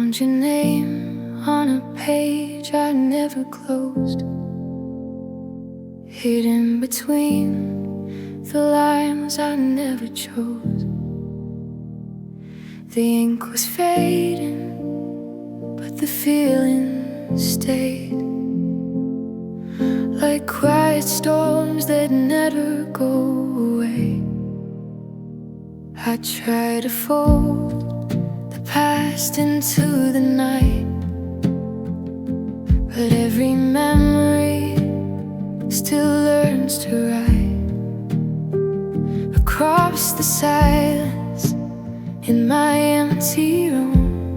Found your name on a page I never closed, hidden between the lines I never chose. The ink was fading, but the feeling stayed, like quiet storms that never go away. I try to fold the past into the night, but every memory still learns to write across the silence in my empty room.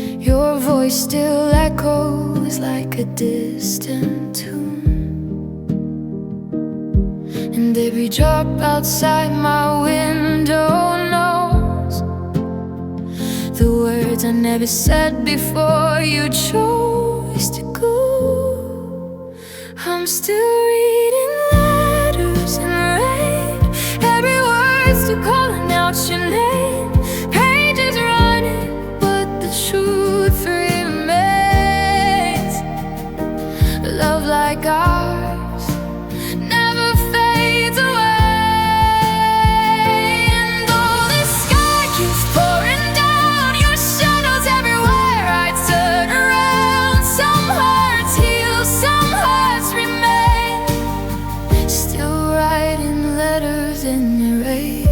Your voice still echoes like a distant tune, and every drop outside my window knows the words I never said before you chose to go. I'm still reading letters in rain, every word's still calling out your name. Pages running, but the truth remains. Love like ours never fades away. And though the sky keeps pouring down, your shadows everywhere, I turn around. Some hearts heal, some hearts remain, still writing letters in the rain.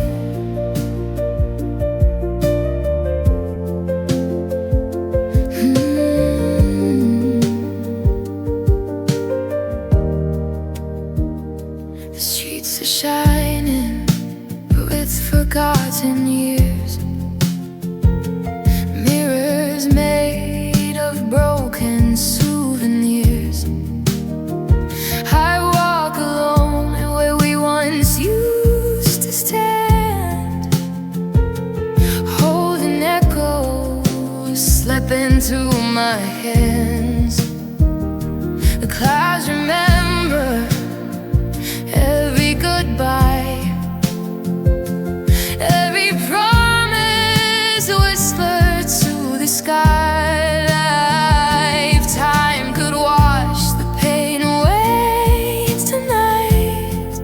The streets are shining with forgotten years, mirrors made of broken souvenirs. I walk alone where we once used to stand, holding echoes slip into my hands. The clouds remember every goodbye, every promise whispered to the sky. Lifetime could wash the pain away tonight.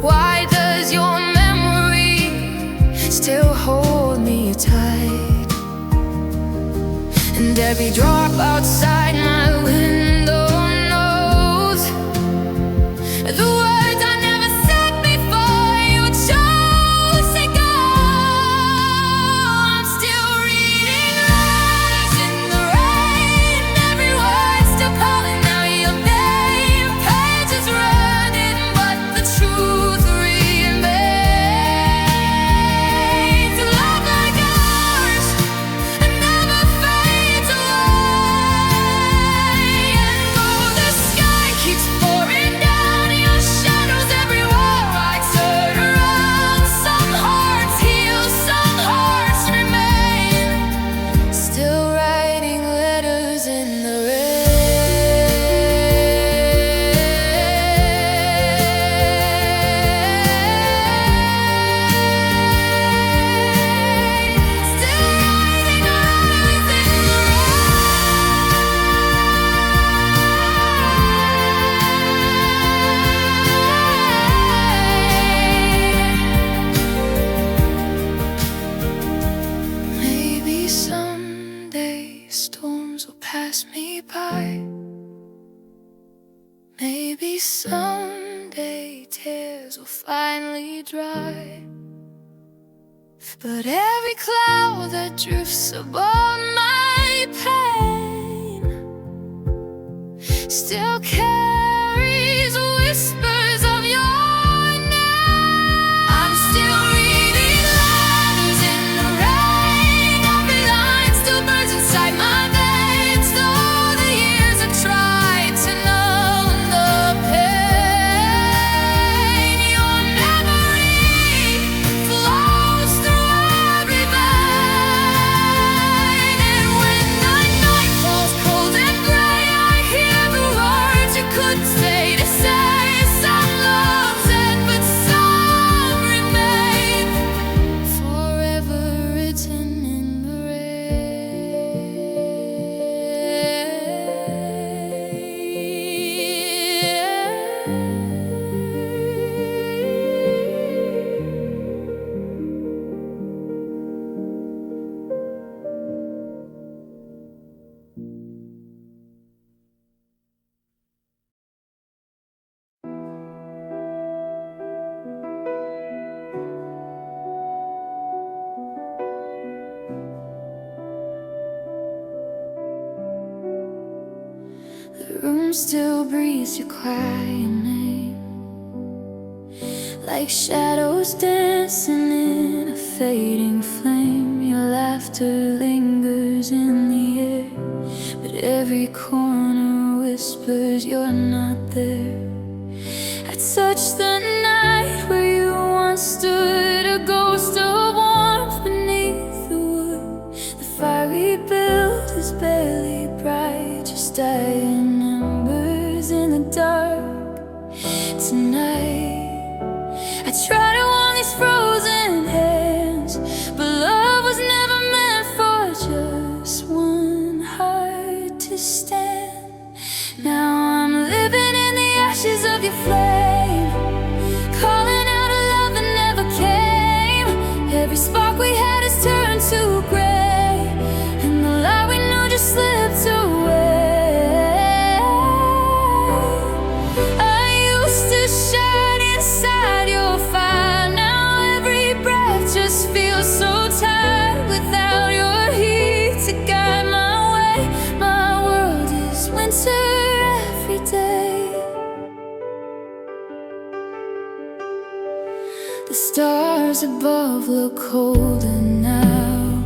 Why does your memory still hold me tight? And every drop outside my window knows the words I never said before you chose to go. I'm still reading letters in the rain, every word still calling out your name. Pages running, but the truth remains. Love like ours never fades away. And though the sky keeps pouring down, your shadows everywhere, I turn around. Some hearts heal, some hearts remain, still writing letters in the rain. Still writing letters in the rain. Maybe someday storms will pass me by. Maybe someday tears will finally dry. But every cloud that drifts above my pain still carries whispers of your name. I'm still reading letters in the rain, every line still burns inside my veins. Though the years have tried to numb the pain, your memory flows through every vein. And when the night falls cold and gray, I hear the words you room still breathes your quiet name, like shadows dancing in a fading flame. Your laughter lingers in the air, but every corner whispers you're not there. I touch the night where you once stood, a ghost of warmth beneath the wood. The fire we built is barely bright, just dying embers in the dark. Tonight I try to warm these frozen hands, but love was never meant for just one heart to stand. Now I'm living in the ashes of your flame, calling out a love that never came. Every spark we had has turned to gray, and the light we knew just slipped away. I used to shine inside your fire, now every breath just feels so tired. Without your heat to guide my way, my world is winter every day. The stars above look colder now,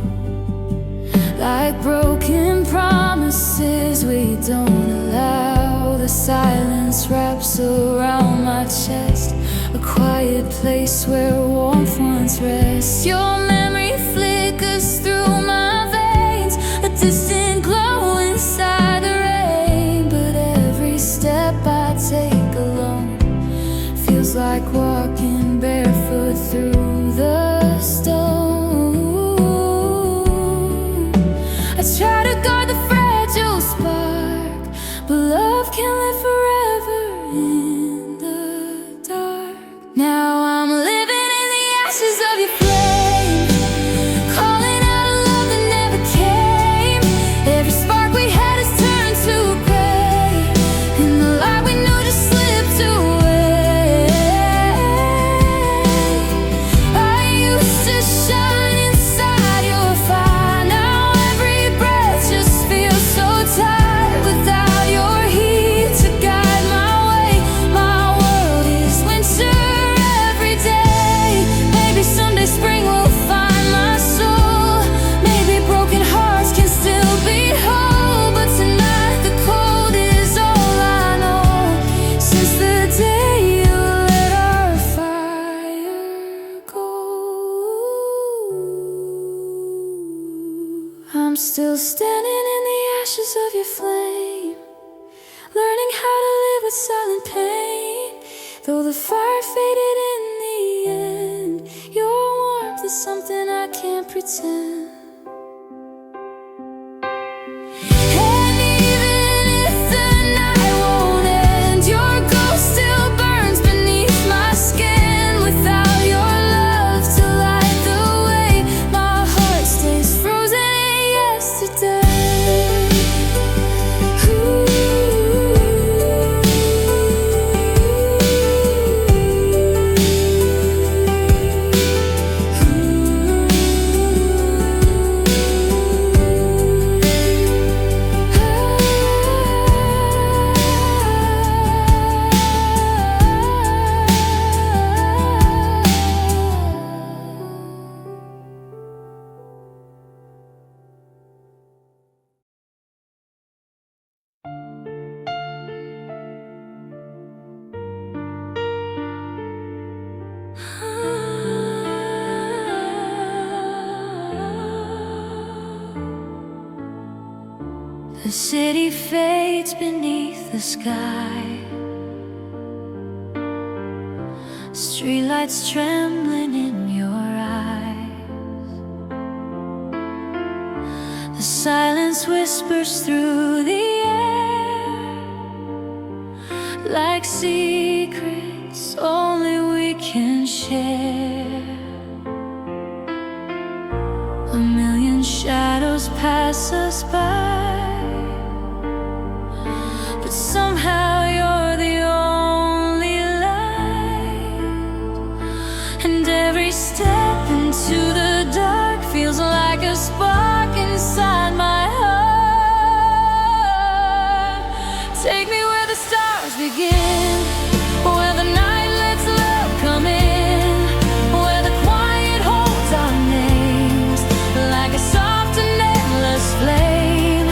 like broken promises we don't allow. The silence wraps around my chest, a quiet place where warmth once rests. Your memory flickers through my veins, a distant glow inside the rain. But every step I take alone feels like walking barefoot through the stone. I try to guard the fragile spark, but love can't live forever in the dark. Now I'm living in the ashes of your flame, calling out a love that never came. Every spark we had has turned to gray, and the light we knew just slipped away. I used to shine inside your fire, now every breath just feels so tired. Without your heat to guide my way, my world is winter every day. Maybe someday spring will find my soul, maybe broken hearts can still be whole. But tonight the cold is all I know, since the day you let our fire go. I'm still standing in the ashes of your flame, learning how to live with silent pain. Though the fire faded in the end, your warmth is something I can't pretend. And even if the night won't end, your ghost still burns beneath my skin. Without your love to light the way, my heart stays frozen in yesterday. The city fades beneath the sky, streetlights trembling in your eyes. The silence whispers through the air, like secrets only we can share. A million shadows pass us by, but somehow you're the only light. And every step into the dark feels like a spark inside my heart. Take me where begin, where the night lets love come in, where the quiet holds our names like a soft and endless flame.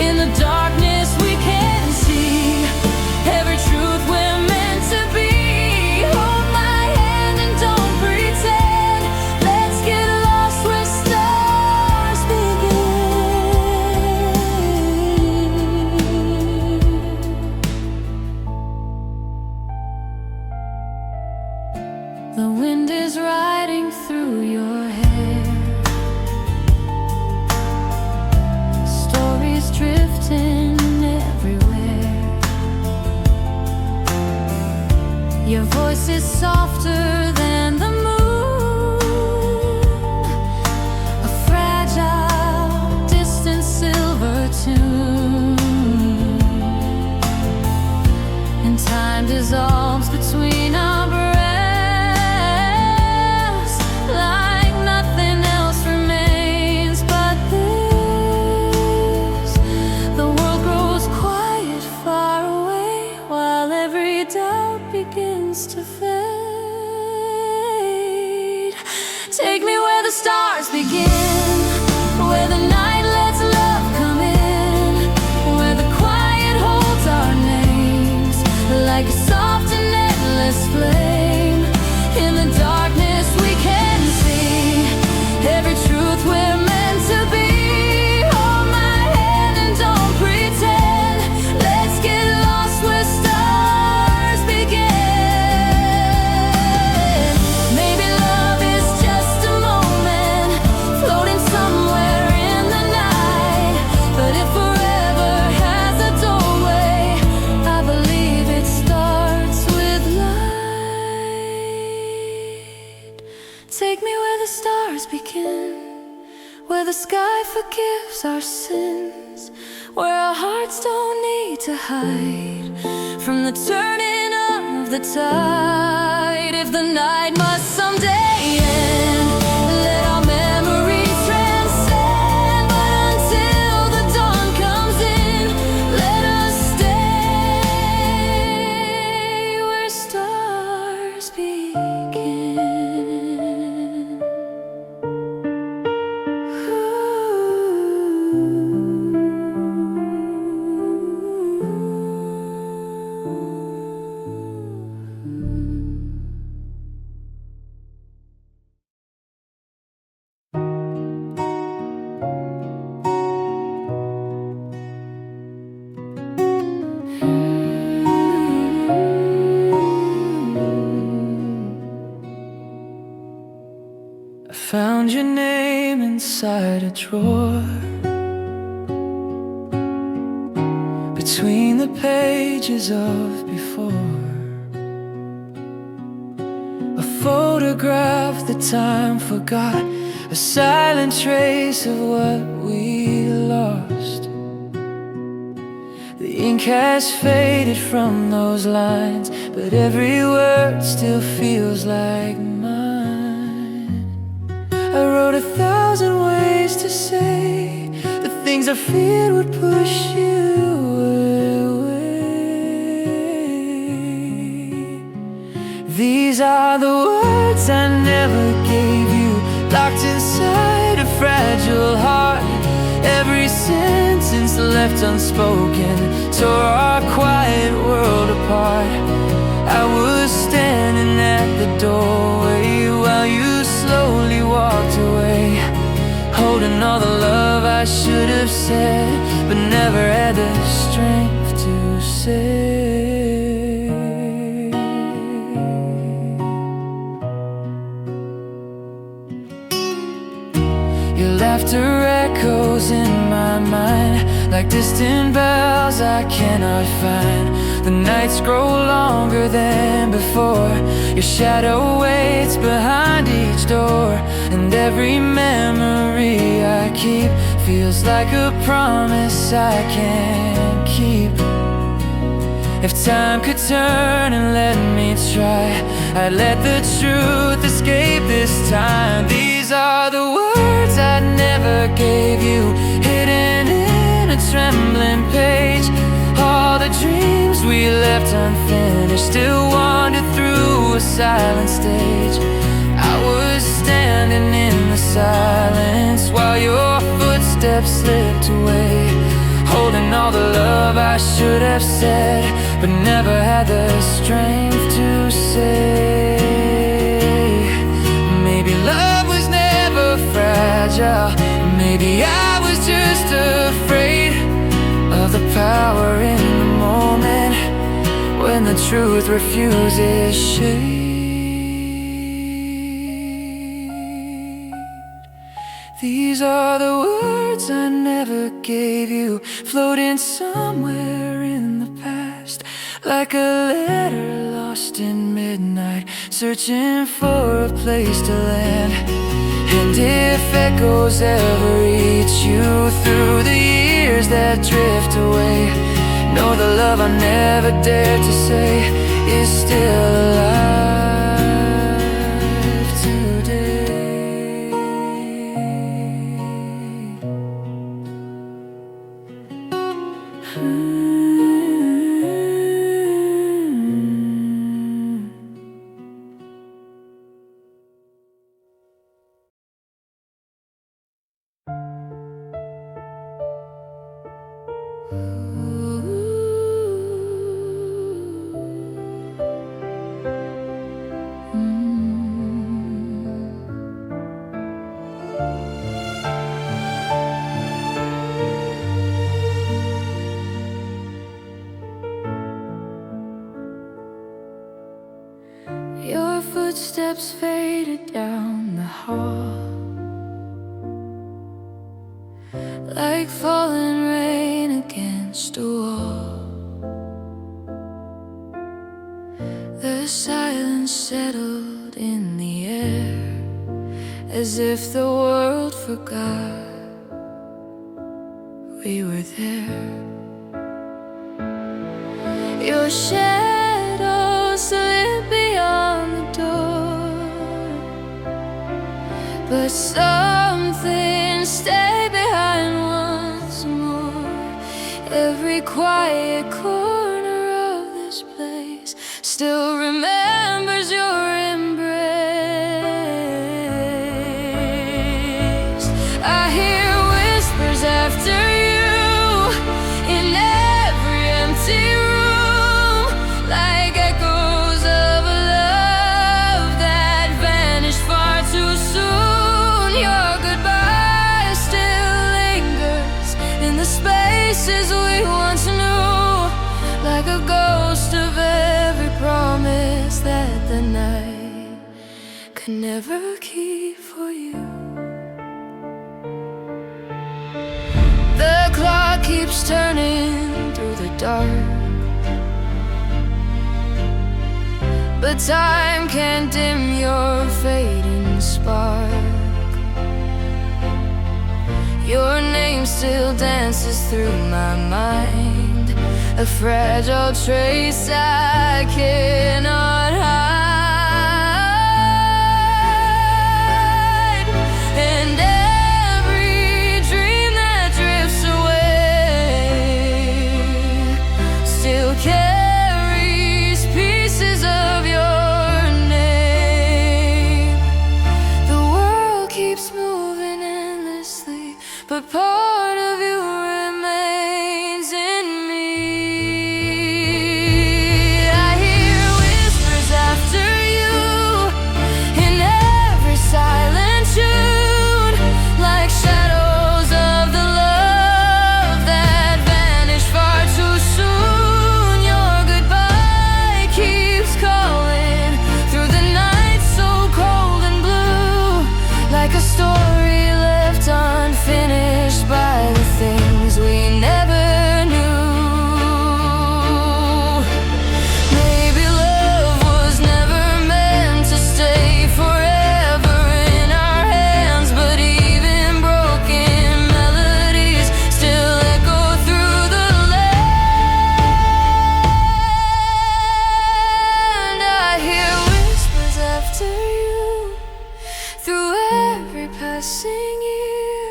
In the darkness we can see every truth we're meant to be. Hold my hand and don't pretend. Let's get lost where stars begin. The wind is riding through your hair, stories drifting everywhere. Your voice is softer than the moon, a fragile, distant silver tune, and time dissolves between our breaths like nothing else remains but this. The world grows quiet far away while every doubt begins to fade. Take me where the stars begin, where the night lets love come in, where the quiet holds our names like a soft and endless flame. In the darkness we can see every truth we're meant to be. Hold my hand and don't pretend. Let's get lost where stars begin. Maybe love is just a moment floating somewhere in the night, but if forever has a doorway, I believe it starts with light. Take me where the stars begin, where the sky forgives our sins, where our hearts don't need to hide from the turning of the tide. If the night must someday end, let our memories transcend. But until the dawn comes in, let us stay where stars begin. I found your name inside a drawer, between the pages of before. A photograph that time forgot, a silent trace of what we lost. The ink has faded from those lines, but every word still feels like mine. I wrote 1,000 ways to say the things I feared would push you away. These are the words I never gave you, locked inside a fragile heart. Every sentence left unspoken tore our quiet world apart. I was standing at the doorway while you slowly walked away, holding all the love I should have said but never had the strength to say. Your laughter echoes in my mind like distant bells I cannot find. The nights grow longer than before, your shadow waits behind each door, and every memory I keep feels like a promise I can't keep. If time could turn and let me try, I'd let the truth escape this time. These are the words I never gave you, hidden in a trembling page. All the dreams we left unfinished still wandered through a silent stage. I was standing in the silence while your footsteps slipped away, holding all the love I should have said, but never had the strength to say. Maybe love was never fragile. Maybe I was just afraid of the power in the moment when the truth refuses shade. These are the words I never gave you, floating somewhere in the past, like a letter lost in midnight, searching for a place to land. And if echoes ever reach you through the years that drift away, know the love I never dared to say is still alive today. Your footsteps faded down the hall, like falling rain against a wall. The silence settled in the air, as if the world forgot we were there. Your shadow slid beyond the door, but something stayed behind once more. Every quiet corner of this place still remembers your embrace. I hear whispers after you in every empty room, like echoes of a love that vanished far too soon. Your goodbye still lingers in the spaces we once knew, like a ghost of every promise that the night could never keep for you. The clock keeps turning through the dark, but time can't dim your fading spark. Your name still dances through my mind, a fragile trace I cannot hide. And every dream that drifts away still carries pieces of your name. The world keeps moving endlessly, but part of you remains in me. I hear whispers after you in every silent tune, like shadows of the love that vanished far too soon. Your goodbye keeps calling through the night so cold and blue, like a story left unfinished by the things we never knew. Maybe love was never meant to stay forever in our hands, but even broken melodies still echo through the land. I hear whispers after you through every passing year,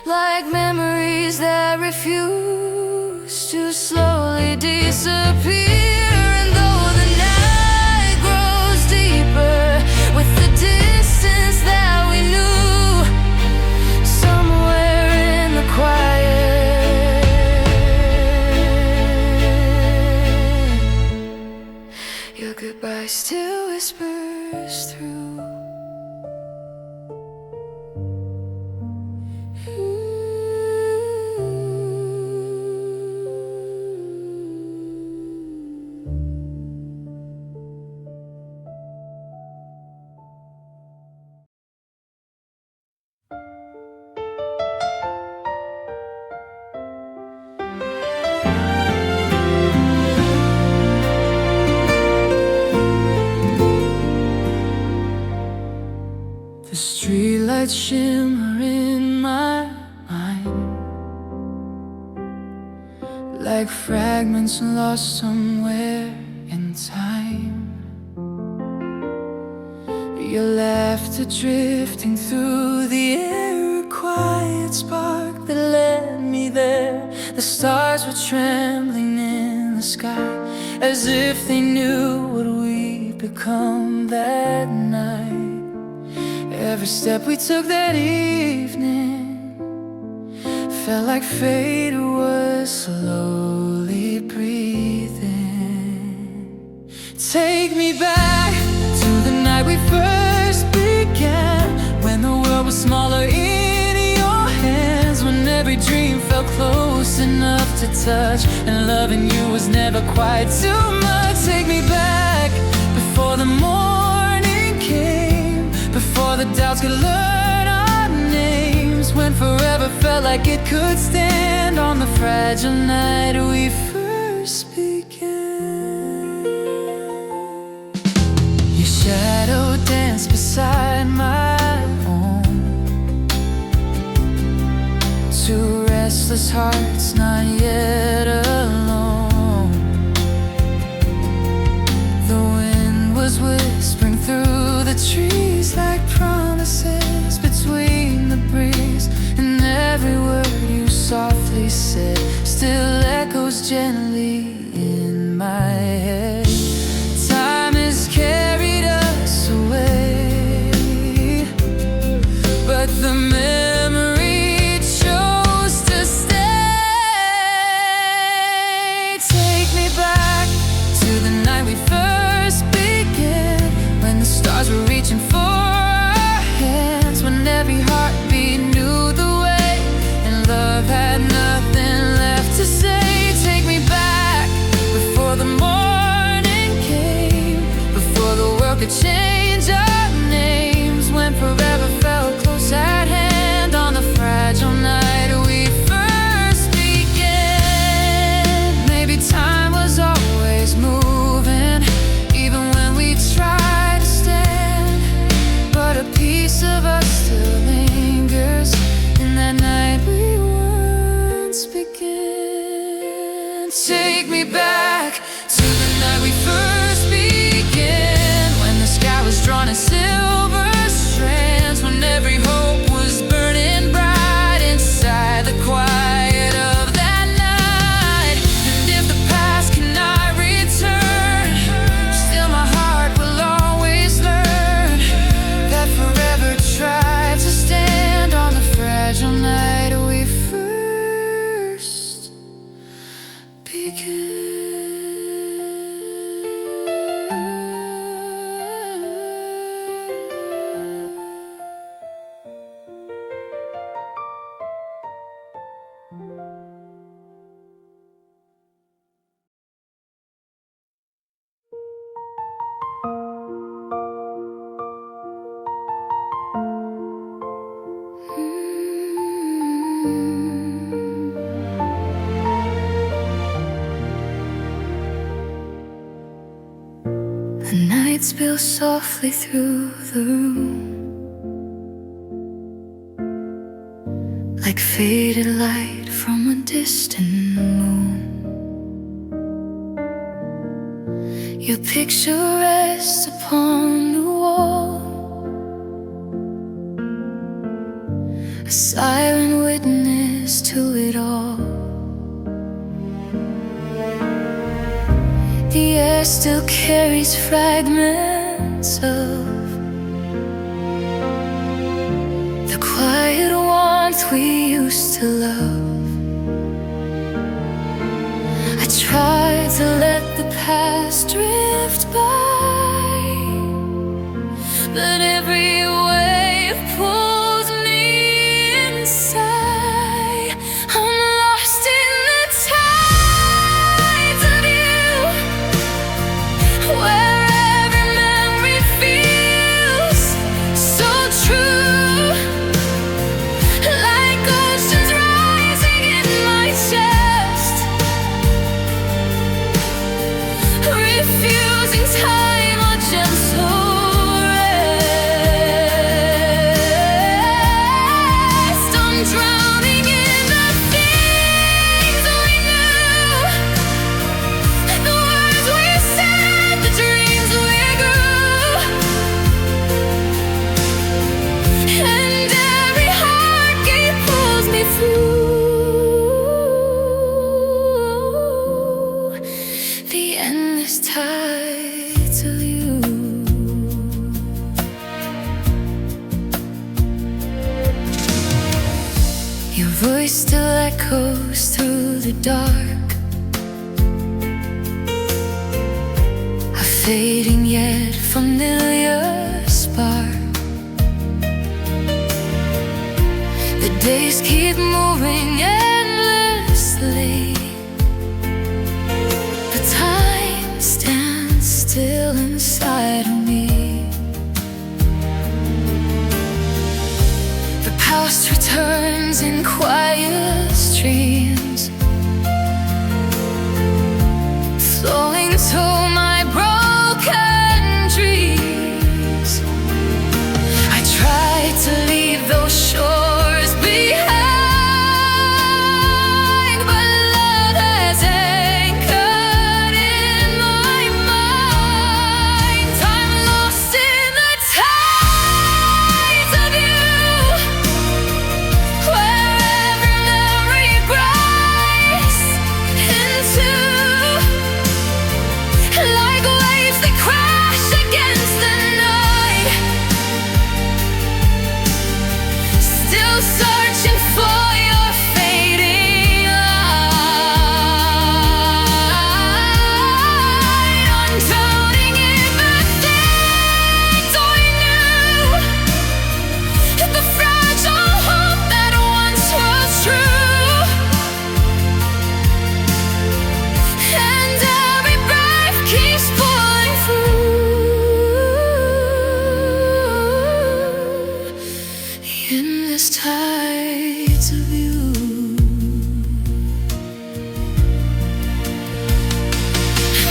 like memories that refuse seems to slowly disappear. And though the night grows deeper with the distance that we knew, somewhere in the quiet, your goodbye still whispers through. The streetlights shimmer in my mind, like fragments lost somewhere in time. Your laughter drifting through the air, a quiet spark that led me there. The stars were trembling in the sky, as if they knew what we'd become that night. Every step we took that evening felt like fate was slowly breathing. Take me back to the night we first began, when the world was smaller in your hands, when every dream felt close enough to touch, and loving you was never quite too much. Take me back before the morning came, before the doubts could learn our names, when forever felt like it could stand on the fragile night we first began. Your shadow danced beside my own, two restless hearts not yet alone. The wind was whispering through the trees like promises between the breeze, and every word you softly said still echoes gently in my head. Time has carried us away, but the memory chose to stay. Take me back to the night we first began, when the stars were reaching for our hands, when every heartbeat knew the way, and love had nothing left to say. Take me back before the morning came, before the world could change our names, when forever felt close at hand on the fragile night we first began. Maybe time was always moving, even when we tried to stand, but a piece of us still lingers in that night we once began. Take me back to the night we first began, when the sky was drawn in silver strands, when every hope was burning bright inside the quiet of that night. And if the past cannot return, still my heart will always learn that forever tried to stand on the fragile night we first began. The night spills softly through the room, like faded light from a distant moon. Your picture rests upon the wall, a silent witness to it all. air still carries fragments of the quiet warmth we used to love. I tried to let the past drift by, but every wave pulls me inside. I'm lost in the tides of you, where every memory feels so true, like oceans rising in my chest, refusing time or gentle rest. I'm drowning in the things we knew, the words we said, the dreams we grew, and every heartbeat pulls me through the endless tides of you. Your voice still echoes through the dark, a fading yet familiar spark. The days keep moving endlessly, but time stands still inside of me. The past returns in quiet streams, flowing to my broken dreams. I tried to leave those shores behind, but love has anchored in my mind. I'm lost in the tides of you, where every memory breaks into, like waves that crash against the night, still searching for your fading light. I'm drowning in the things I knew, the fragile hope that once was true, and every breath keeps pulling through the endless tides of you.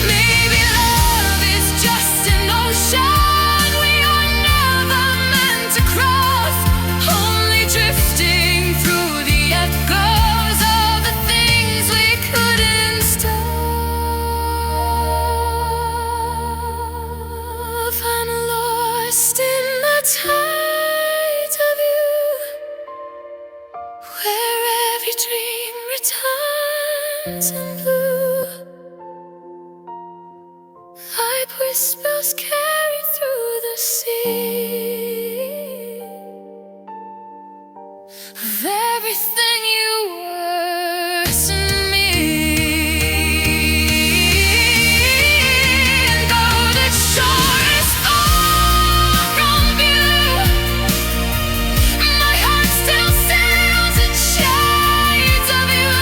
Maybe love is just an ocean we are never meant to cross, only drifting through the echoes of the things we couldn't stop. I'm lost in the tides of you, where every dream returns in blue, like whispers carried through the sea, of everything you were to me. And though the shore is far from view, my heart still sails in shades of you,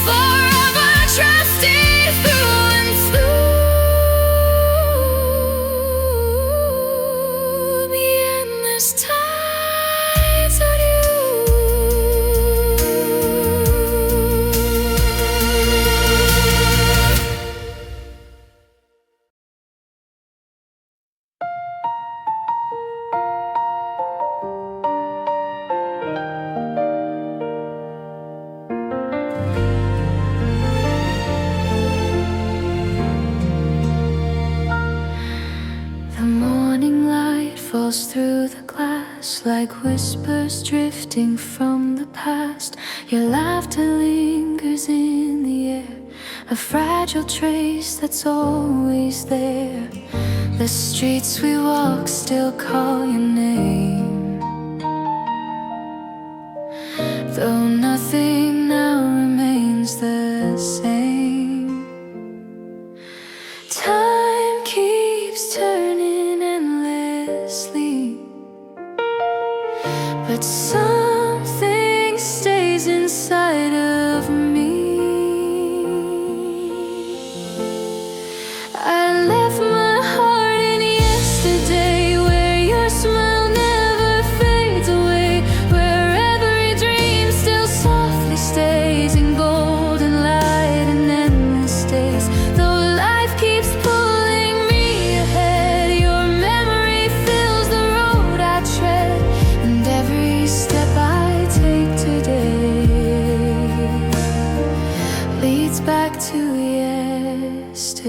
forever trusting through and through the endless tides of you. The morning light falls through the glass like whispers drifting drifting from the past. Your laughter lingers in the air, a fragile trace that's always there. The streets we walk still call your name, though nothing now remains the same. Time keeps turning endlessly, but something stays inside of me. I left my heart in yesterday, where your smile never fades away, where every dream still softly stays in golden light and endless days. Though life keeps pulling me ahead, your memory fills the road I tread, and every step I take today leads back to yesterday.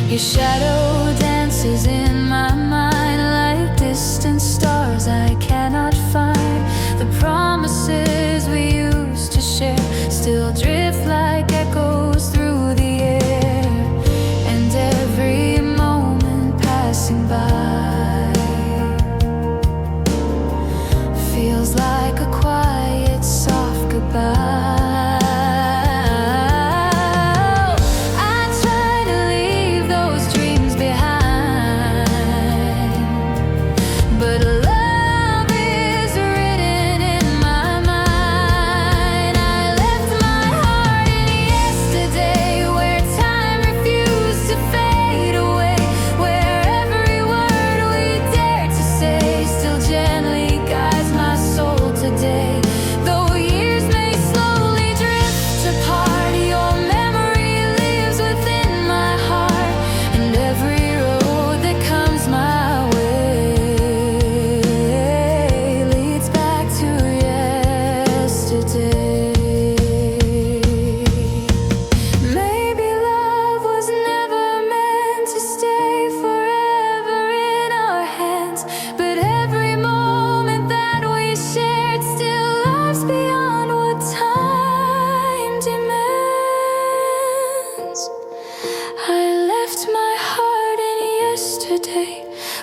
Your shadow dances in my mind like distant stars I cannot find. The promises we used to share still drift like echoes through the air, and every moment passing by feels like a quiet, soft goodbye.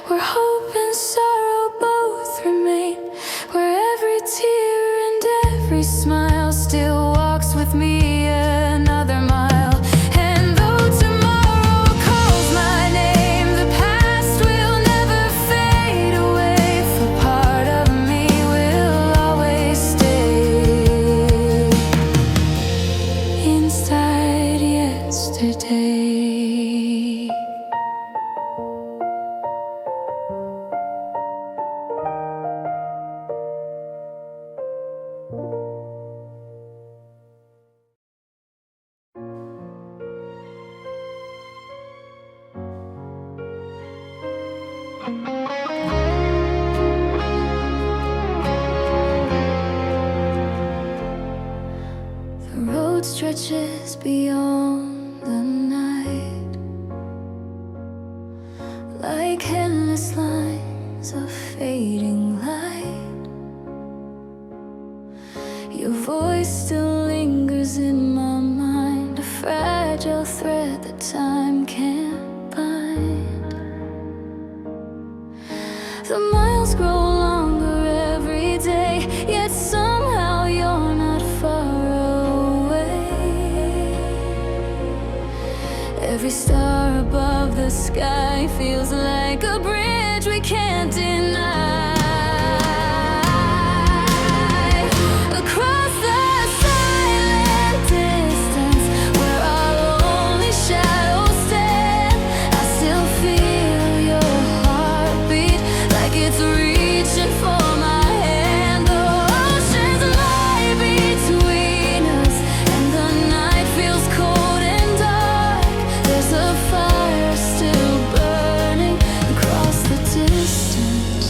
Where hope and sorrow both remain, where every tear and every smile still walks with me another mile. And though tomorrow calls my name, the past will never fade away, for part of me will always stay inside yesterday. The road stretches beyond the night, like endless lines of fading light. Your voice still lingers in my mind, a fragile thread that time can't bind. The miles grow longer every day, yet somehow you're not far away. Every star above the sky feels like a bridge we can't deny. Across the silent distance, where our only shadows stand, I still feel your heartbeat, like it's reaching for my hand. The oceans lie between us, and the night feels cold and dark. There's a fire still burning across the distance.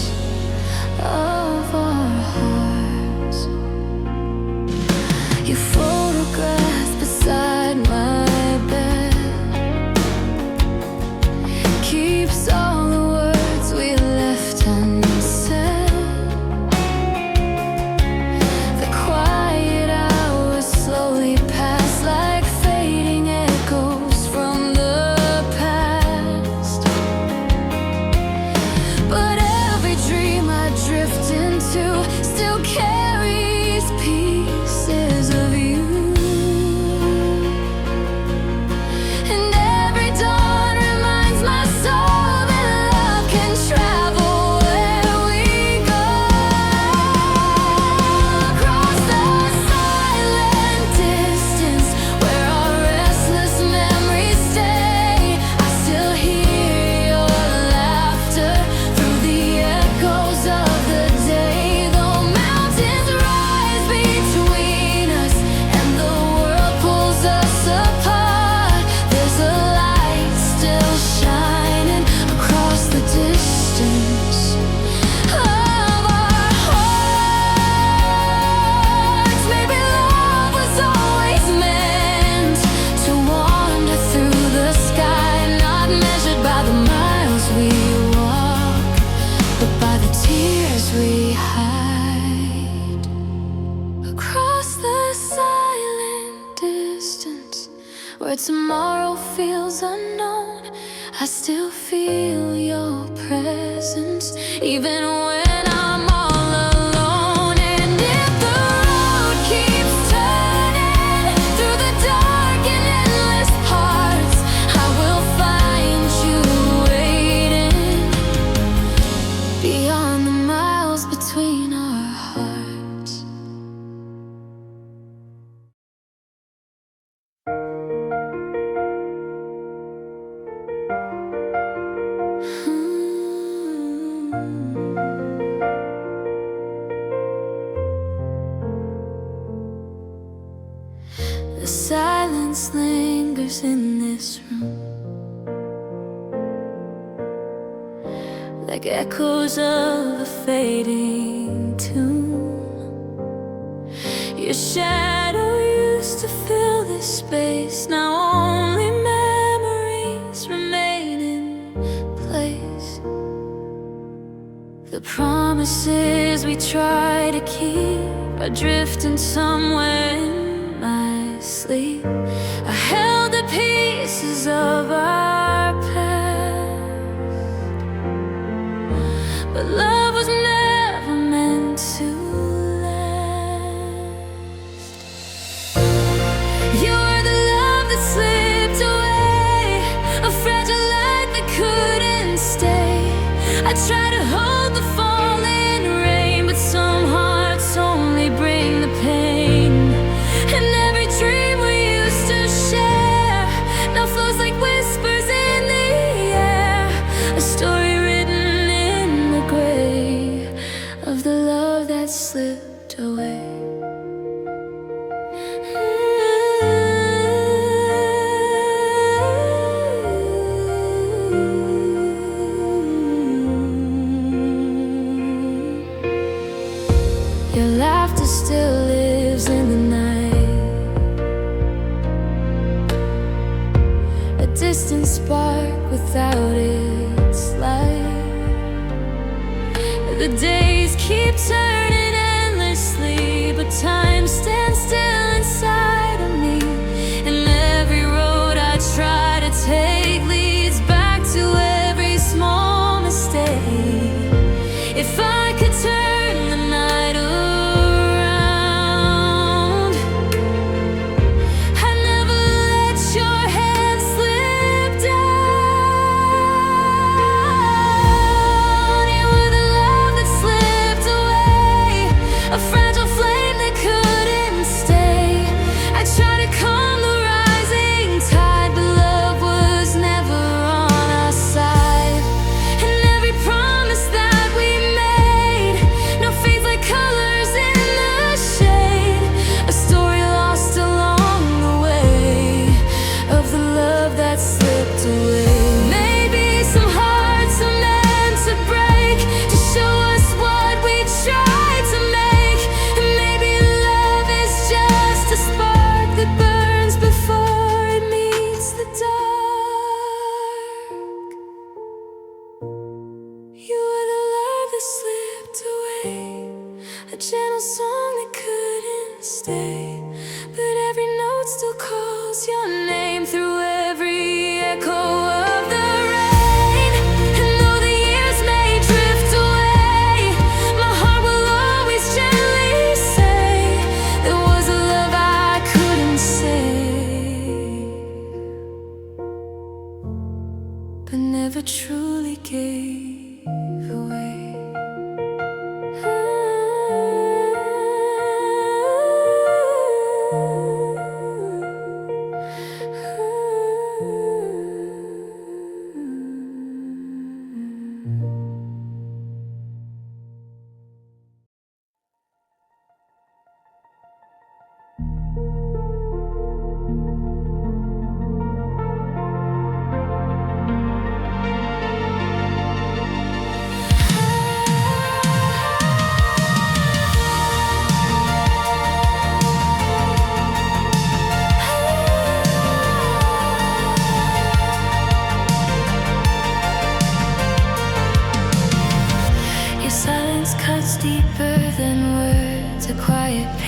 Where tomorrow feels unknown, I still feel your presence, even when I'm all alone. And if the road keeps turning through the dark and endless parts, I will find you waiting beyond the miles between our hearts. The silence lingers in this room, like echoes of a fading tune. Your shadow used to fill this space, now only memories remain in place. The promises we try to keep are drifting somewhere in my sleep. I held the pieces of our past, but love was never meant to last. You were the love that slipped away, a fragile light that couldn't stay. I tried to hold the falling rain, but some hearts only bring the pain. And every dream we used to share now flows like whispers in the air, a story written in the gray of the love that slipped away. Your laughter still lives in the night, a distant spark without its light. The days keep turning endlessly, but time stands still inside of me. And every road I try to take leads back to every small mistake. If I could turn the night around, I'd never let your hand slip down. You were the love that slipped away, a fragile flame that couldn't stay. I tried to calm the rising tide, but love was never on our side. And every promise that we made now fades like colors in the shade, a story lost along the way of the love that slipped away. Maybe some hearts are meant to break to show us what we tried to make. And maybe love is just a spark that burns before it meets the dark. You were the love that slipped away, a gentle song that couldn't stay, but every note still calls your name through every echo of the rain. And though the years may drift away, my heart will always gently say there was a love I couldn't save, but never truly gave away.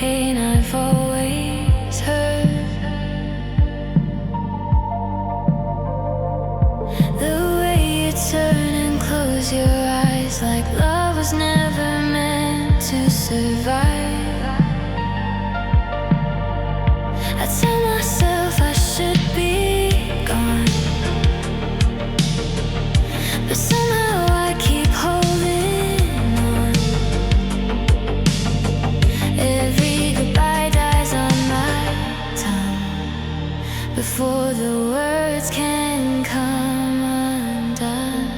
pain I've always heard. survive. I tell myself I should be gone, but somehow I keep holding on. Every goodbye dies on my tongue before the words can come undone.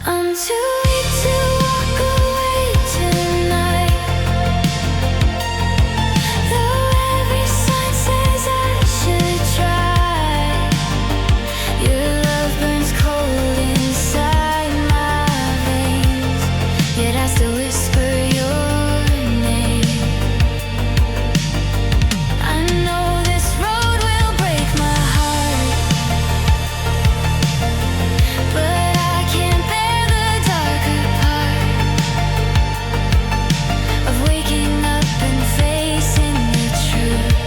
I'm too weak to walk away tonight, though every sign says I should try. Your love burns cold inside my veins, yet I still whisper your name. I know this road will break my heart, but I can't bear the darker part of waking up and facing the truth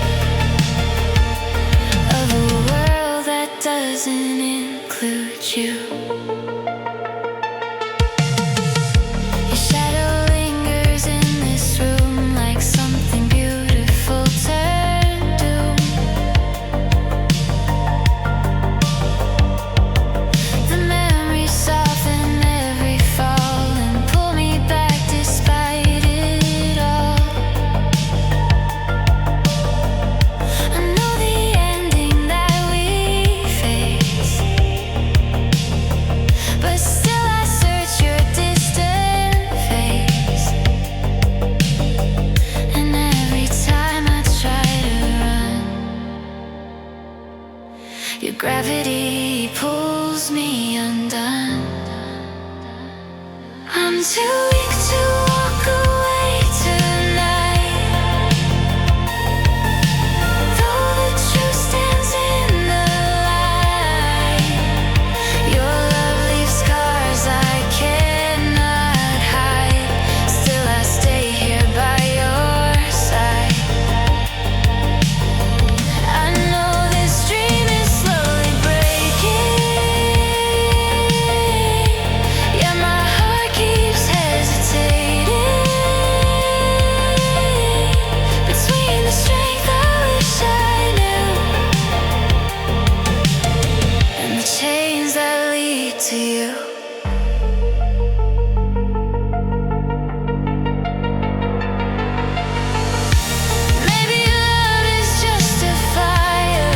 of a world that doesn't include you. Your shadow lingers in this room like something beautiful turned doom. The memories soften every fall and pull me back despite it all. I know the ending that we face, but still I search your distant face. And every time I try to run, your gravity pulls me undone. I'm too weak to walk away tonight, though the truth stands in the light. Your love leaves scars I cannot hide. Still I stay here by your side. I know this dream is slowly breaking, yet my heart keeps hesitating between the strength I wish I knew and the chains that lead to you. Maybe love is just a fire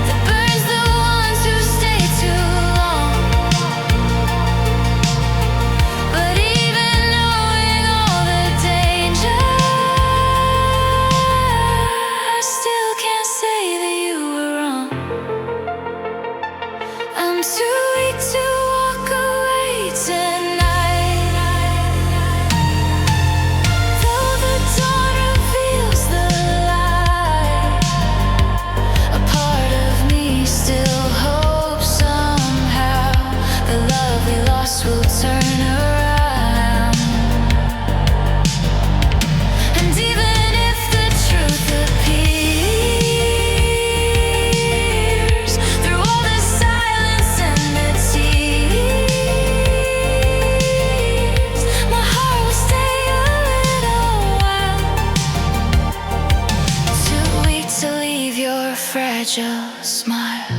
that burns the ones who stay too long. But even knowing all the danger, I still can't say that you were wrong. I'm too weak to walk away tonight, though the dawn reveals the light. A part of me still hopes somehow the love we lost will turn around. And even if the truth appears through all the silence and the tears, my heart will stay a little while. Too weak to leave your fragile smile.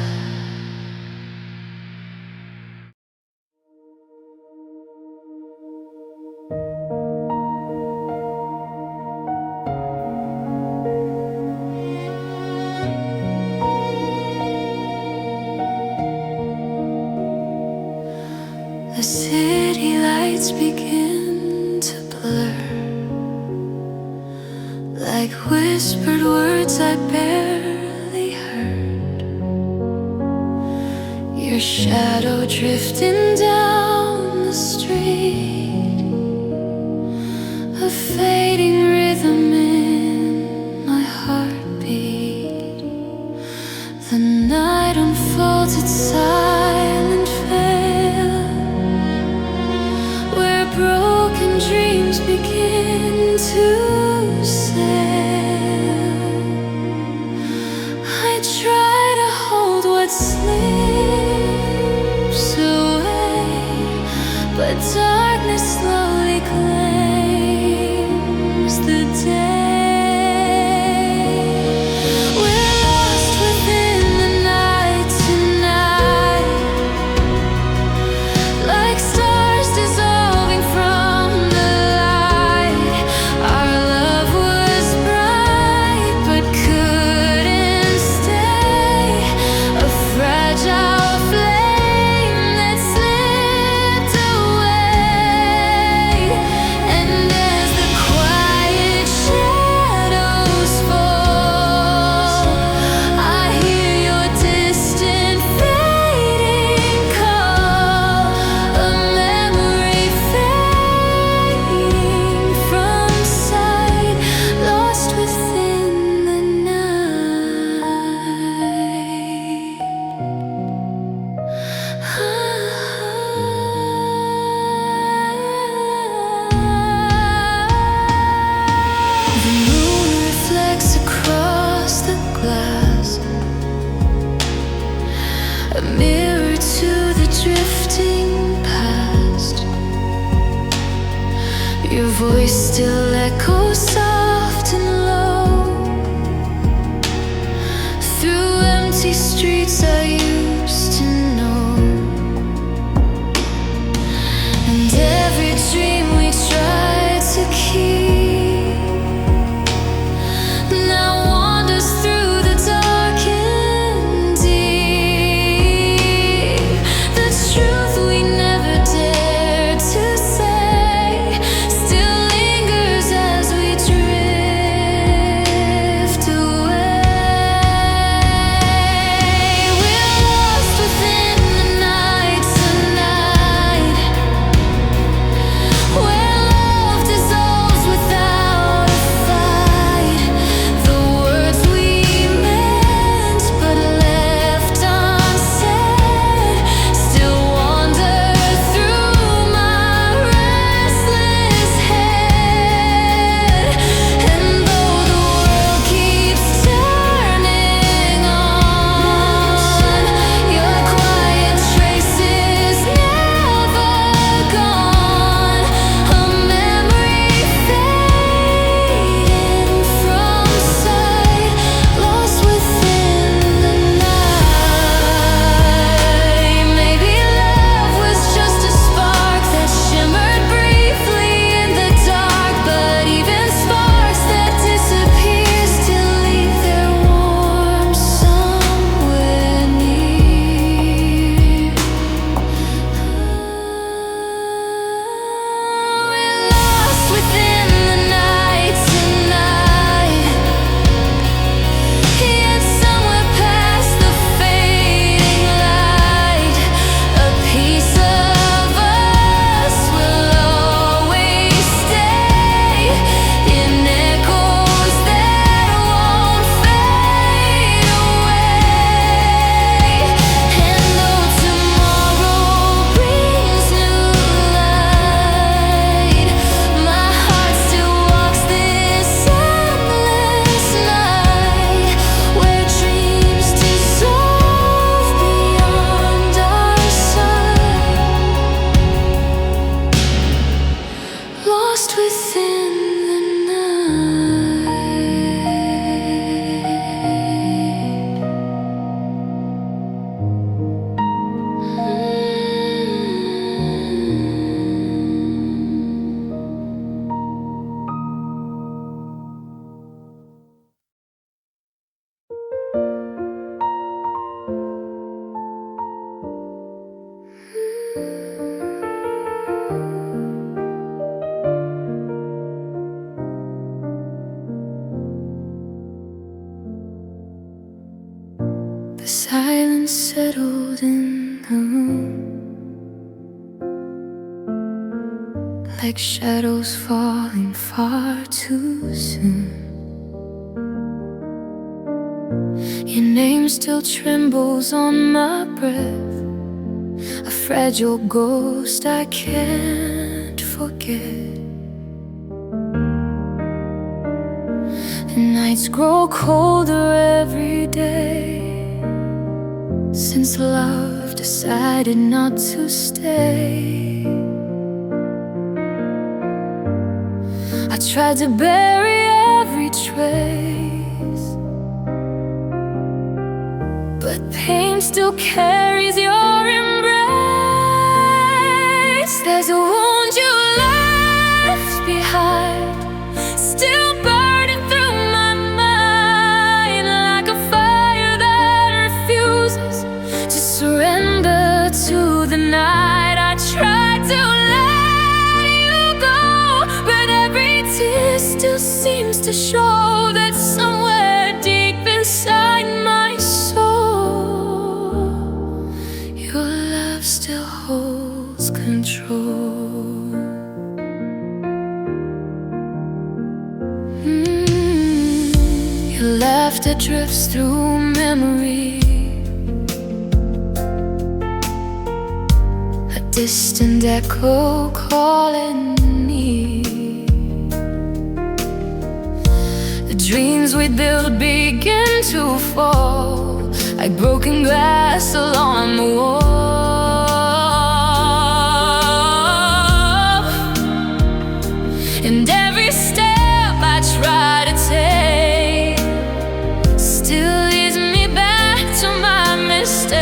The city lights begin to blur, like whispered words I barely heard. Your shadow drifting down the street, a fading rhythm in my heartbeat. The night unfolds its silent veil, where broken dreams begin to sail. I try to hold what slips away, but dark mirror to the drifting past. Your voice still echoes soft and low through empty streets I used to know. And every dream we tried to keep now wanders through the dark and deep. The truth we never dared to say still lingers as we drift away. We're lost within the night tonight, where love dissolves without a fight. The words we meant but left unsaid still wander through my restless head. And though the world keeps turning on, your quiet traces never gone. A memory fading from sight, lost within the night. Maybe love was just a spark that shimmered briefly in the dark, but even sparks that disappear still leave their warmth somewhere near. We're lost within the night tonight, yet somewhere past the fading light, a piece of us will always stay in echoes that won't fade away. And though tomorrow brings new light, my heart still walks this endless night, where dreams dissolve beyond our sight, lost within the The silence settled in the room, like shadows falling far too soon. Your name still trembles on my breath, a fragile ghost I can't forget. The nights grow colder every day since love decided not to stay. I tried to bury every trace, but pain still carries your embrace. There's a wound you left behind, still burning through my mind, like a fire that refuses to surrender to the night. I tried to let you go, but every tear still seems to show that somewhere deep inside my soul, your love still holds control. Your laughter drifts through memory, a distant echo calling me. The dreams we built begin to fall. I like broken glass along the wall. And every step I try to take still leads me back to my mistake.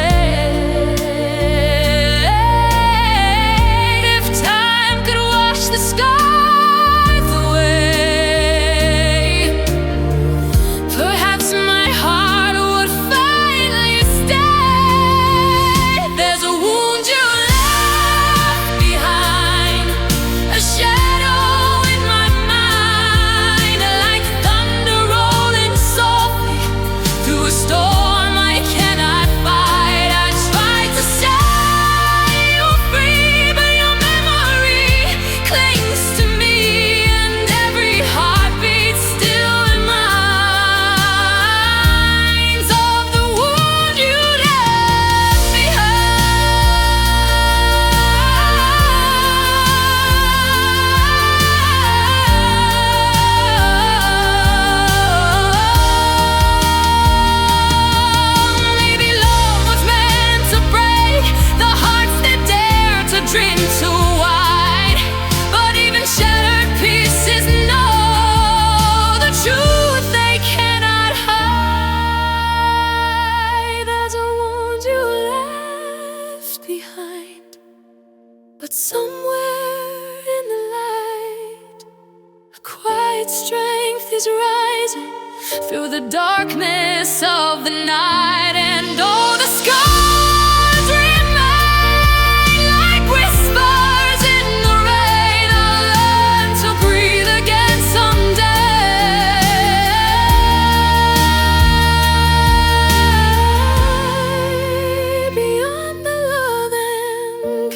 If time could wash the skies away, perhaps my heart would finally stay. There's a wound you left behind, a shadow in my mind, like thunder rolling softly through a storm I cannot fight. I tried to set you free, but your memory clings to me, and every heartbeat still reminds of the wound you left behind. Maybe love was meant to break the hearts that dare to dream too wide, but even shattered pieces know the truth they cannot hide. There's a wound you left behind, but somewhere in the light, a quiet strength is rising through the darkness of the night. And all the scars remain like whispers in the rain. I'll learn to breathe again someday, beyond the love and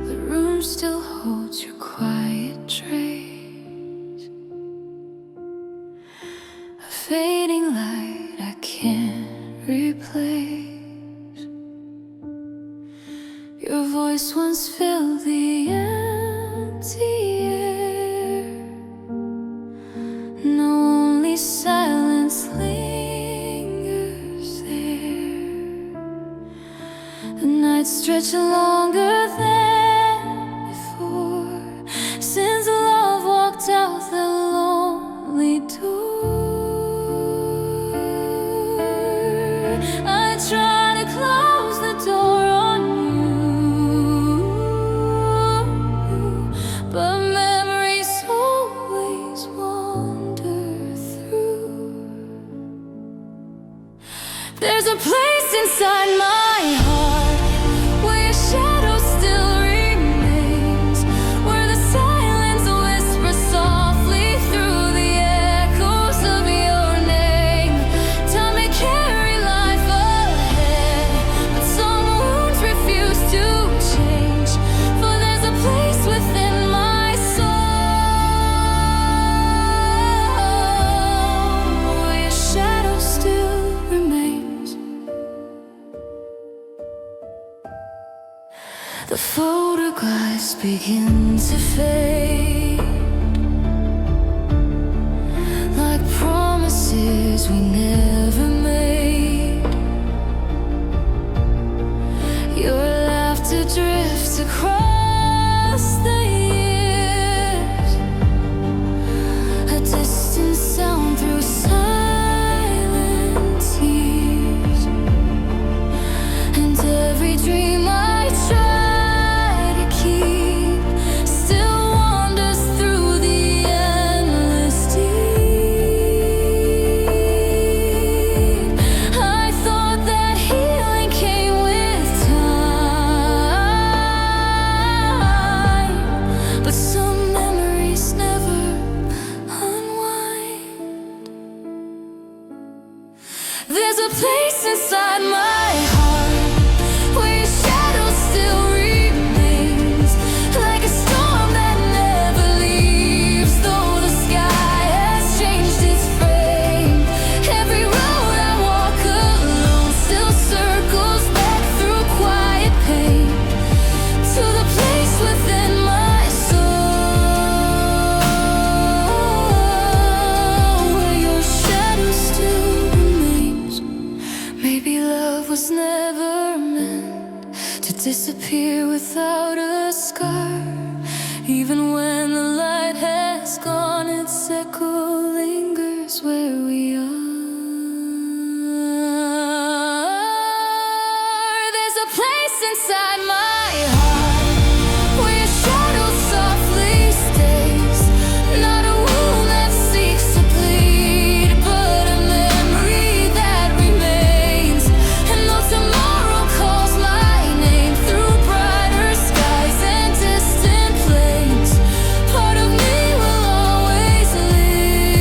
the room still holds your quiet trace, a fading light I can't replace. Your voice once filled the empty air. Now only silence lingers there. The nights stretch longer than before, since love walked out the lonely door. I try to close the door on you, but memories always wander through. There's a place inside my heart where your shadow still remains, where the silence whispers softly through the echoes of your name. Time may carry life ahead, but some wounds refuse to change. For there's a place within my soul where your shadow still remains. The photographs begin to fade, like promises we never made. Your laughter drifts across the years, a distant sound through silent tears. And every dream I try to keep still wanders through the endless deep. I thought that healing came with time, but some memories never unwind. was never meant to disappear without a scar. Even when the light has gone, its echo lingers where we are. There's a place inside my heart where your shadow softly stays. Not a wound that seeks to bleed, but a memory that remains. And though tomorrow calls my name through brighter skies and distant plains, part of me will always live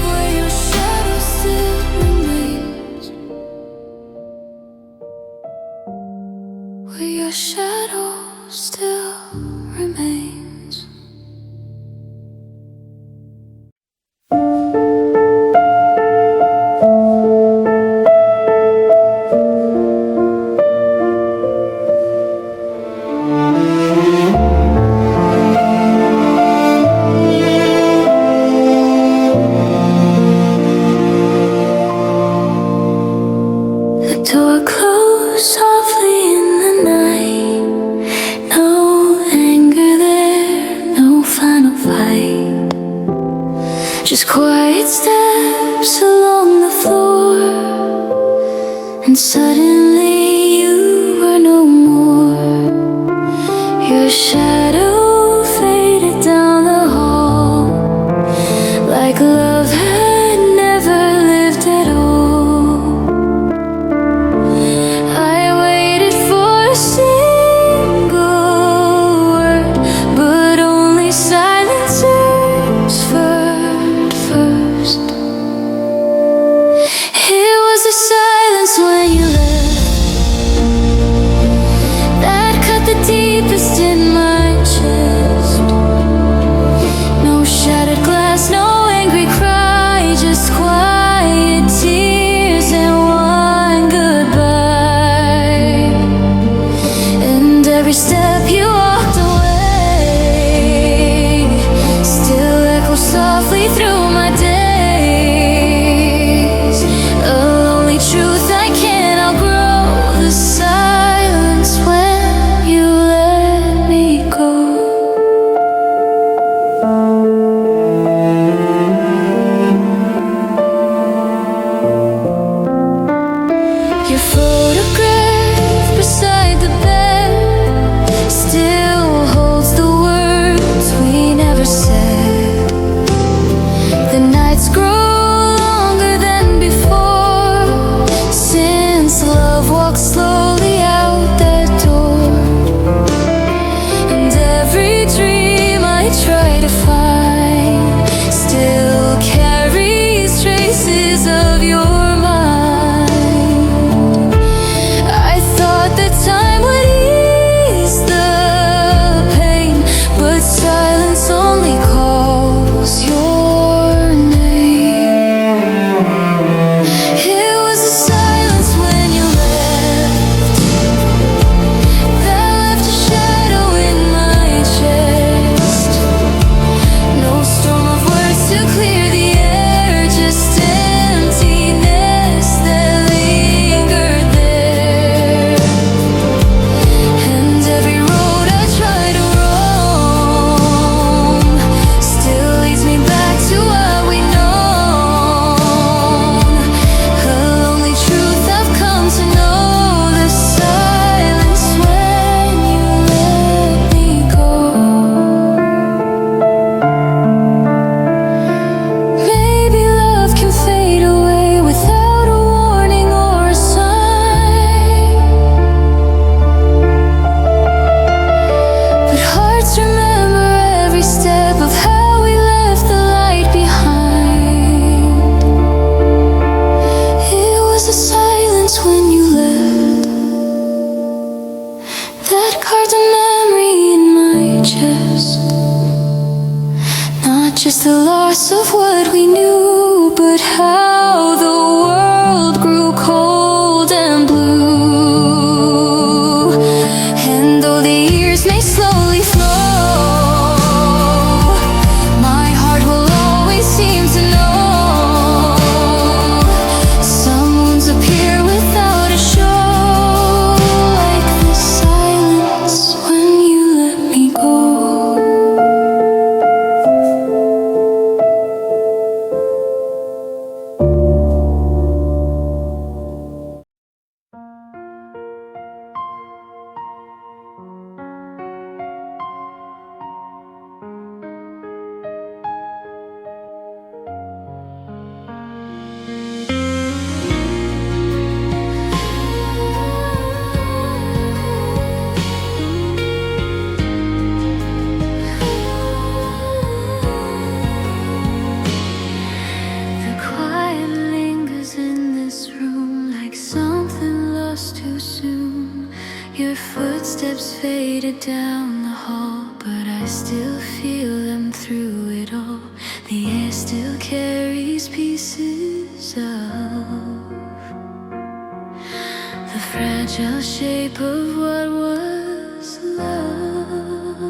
where your shadow still remains. Where your shadow still remains. The door closed softly in the night. No anger there, no final fight. Just quiet steps along the floor, and suddenly you were no more. Your shadow faded down the hall, like love had never lived at all. I waited for a single word, but only silence answered first. It was the silence when you left that cut the deepest in my chest. No shattered glass, no angry cry, just quiet tears and one goodbye. And every step you walked away still echoes softly through my days. A lonely truth I can't outgrow, the silence when you let me go. Your photograph beside the bed still holds the words we never said. The nights grow longer than before, since love walks slowly out that door. And every dream I try to find still carries traces of your mind. I thought that time would ease the pain, but silence only calls your name. It was the silence when you left that left a shadow in my chest. No storm of words to clear the air, just emptiness that lingered there. And every road I try to roam still leads me back to what we known. A lonely truth I've come to know, the silence when you let me go. Maybe love can fade away without a warning or a sign, but hearts remember every step of how we left the light behind. It was the silence when you left that carved a memory in my chest. Not just the loss of what we knew, but how the world grew cold and blue. And though the years may slowly flow, my heart will always seem to know footsteps faded down the hall, but I still feel them through it all. The air still carries pieces of the fragile shape of what was love.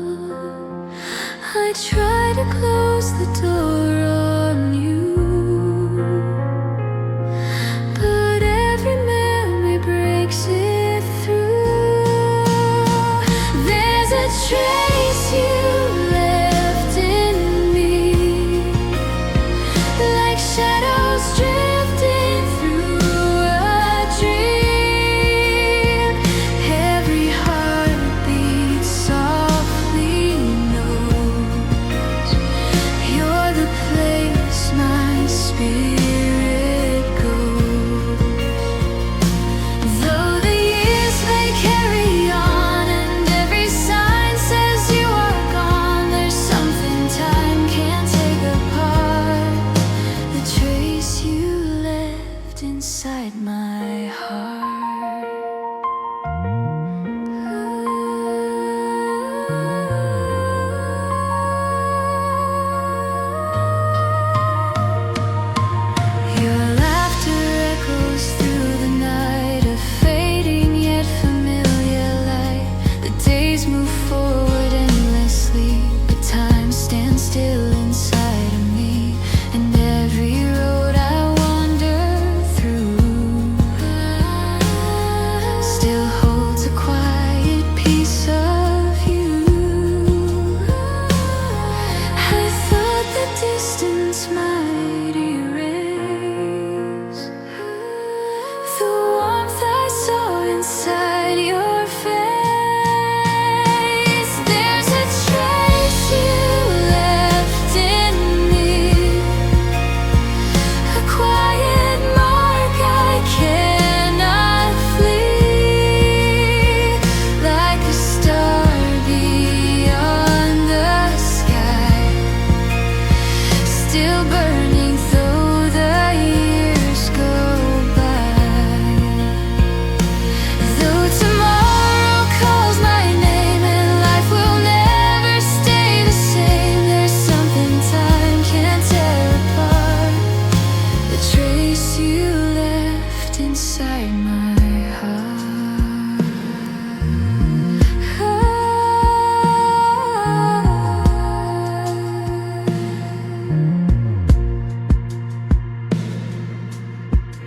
I try to close the door on you, but every memory breaks it through. There's a trace you left in me, like shadows drifting through a dream. Every heartbeat softly knows you're the place my spirit goes. Though the years may carry on and every sign says you are gone, there's something time can't take apart, the trace you left inside my heart. Your laughter echoes through the night, a fading yet familiar light. The days move forward endlessly, but time stands still inside of me. And every road I wander through still holds a quiet piece of you. I thought the distance might erase the warmth I saw inside your face. There's a trace you left in me, a quiet mark I cannot flee, like a star beyond the sky, still burning though the years go by. Though tomorrow calls my name and life will never stay the same, there's something time can't tear apart, the trace you left inside my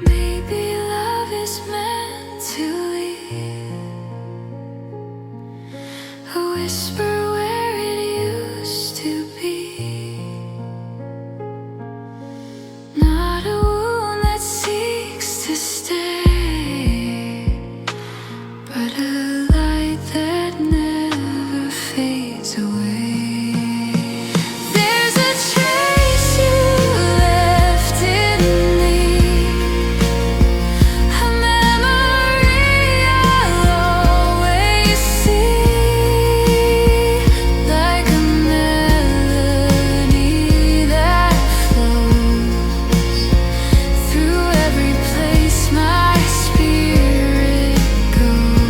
Maybe love is meant to leave a whisper where it used to be, not a wound that seeks to stay, but a light that never fades away. There's a trace you left in me, a memory I'll always see, like a melody that flows through every place my spirit goes.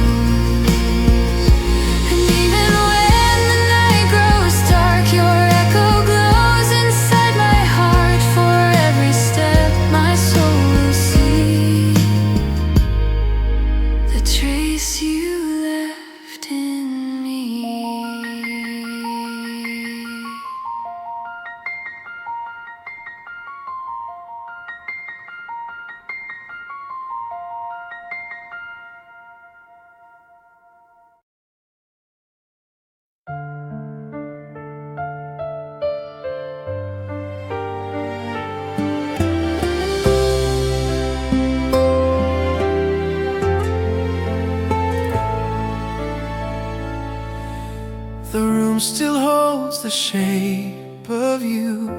And even when the night grows dark, your echo glows inside my heart. For every step my soul will see, the trace you left in me. The room still holds the shape of you,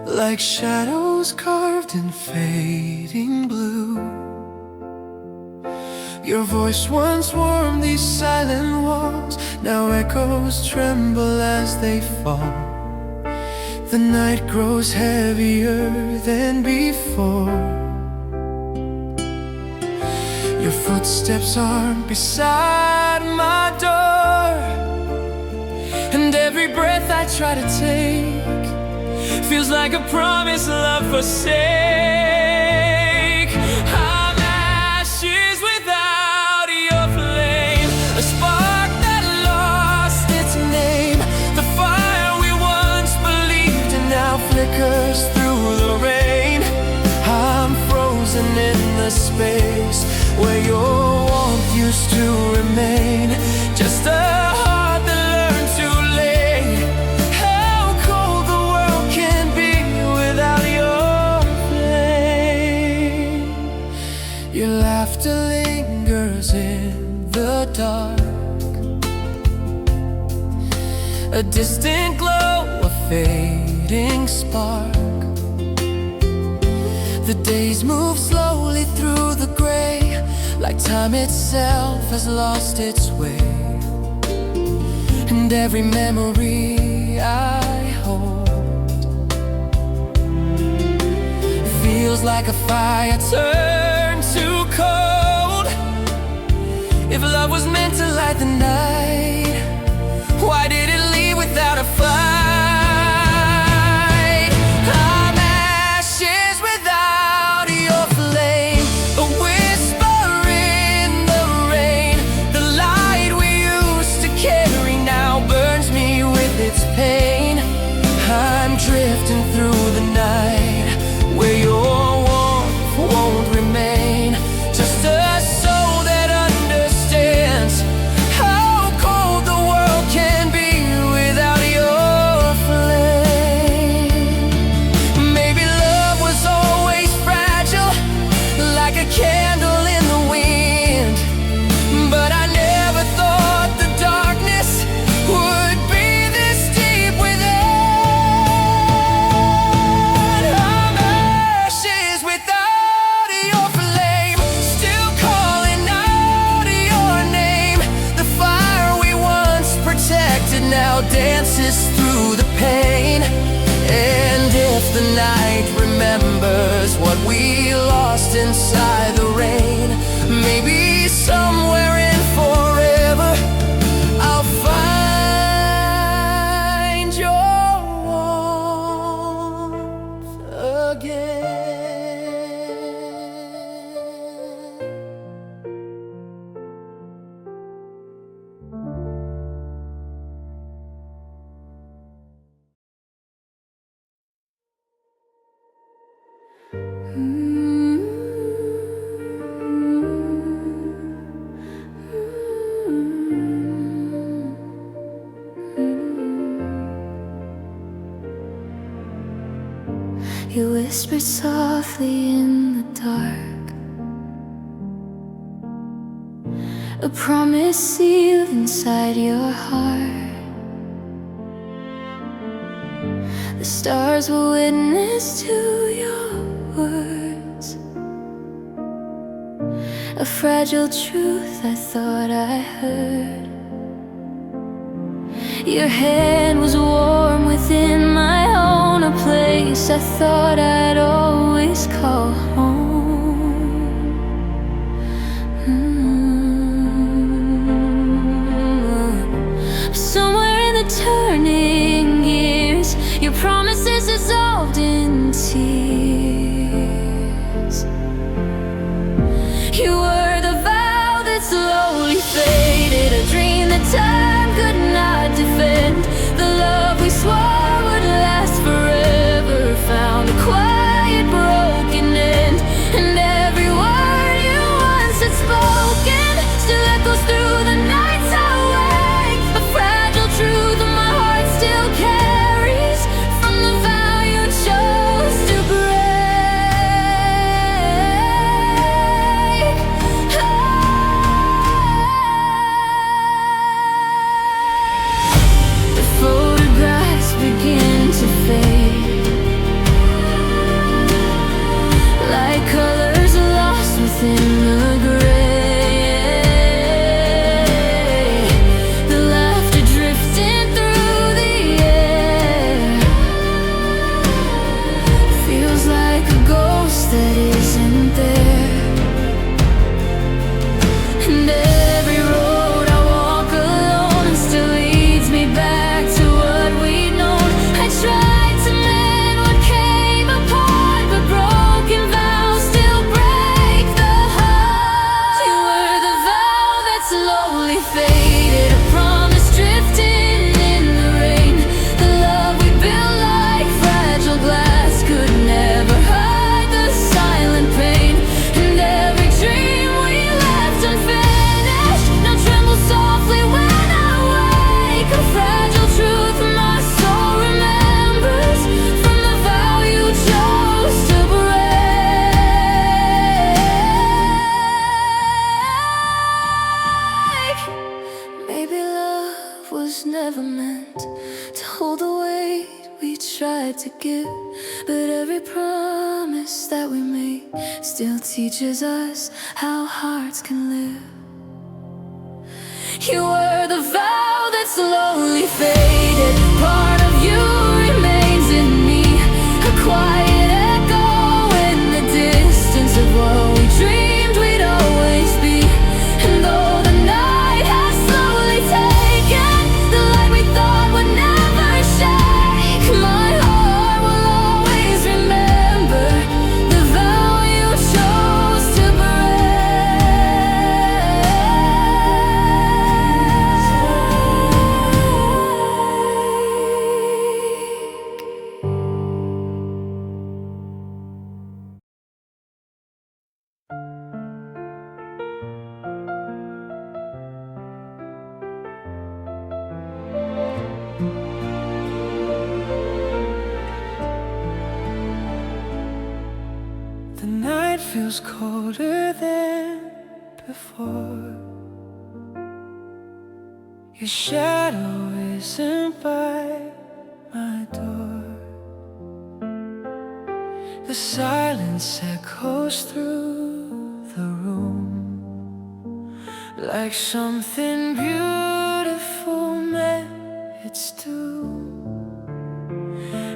like shadows carved in fading blue. Your voice once warmed these silent walls, now echoes tremble as they fall. The night grows heavier than before. Your footsteps aren't beside my door, and every breath I try to take feels like a promise love forsake. I'm ashes without your flame, a spark that lost its name. The fire we once believed in now flickers through the rain. I'm frozen in the space where your warmth used to remain. Just a heart that learned too late how cold the world can be without your flame. Your laughter lingers in the dark, a distant glow, a fading spark. The days move slowly through the gray, like time itself has lost its way. And every memory I hold feels like a fire turned to cold. If love was meant to light the night, why did it leave without a fight? I'm ashes without your flame, a whisper in the rain. The light we used to carry now burns me with its pain. I'm drifting through the night where your warmth won't remain. Just a soul that understands how cold the world can be without your flame. Maybe love was always fragile, like a candle in the wind, but I never thought the darkness would be this deep within. I'm ashes without your flame, still calling out your name. The fire we once protected now dances through the pain. And if the night remembers what we lost inside the rain, maybe somewhere in forever I'll find your warmth again. You whispered softly in the dark, a promise sealed inside your heart. The stars will witness to your words, a fragile truth I thought I heard. Your hand was warm within my own, a place I thought I'd always call home. Somewhere in the turning years, your promises dissolved in tears. You were the vow that slowly faded, a dream that time could not defend. The love we swore would last forever found a quiet, broken end. And every word you once had spoken still echoes through the nights I wake. A fragile truth my heart still carries from the vow you chose to break. The photographs begin to fade, like colors lost within the gray. The laughter drifting through the air feels like a ghost that isn't there. that we make still teaches us how hearts can live. You were the vow that slowly faded. Part of you remains in me, a quiet echo in the distance of what we dreamed we'd always be. And though the night has slowly taken the light we thought would never shake, my heart will always remember the vow you chose to break. The night feels colder than before. Your shadow isn't by my door. The silence echoes through the room, like something beautiful met its doom.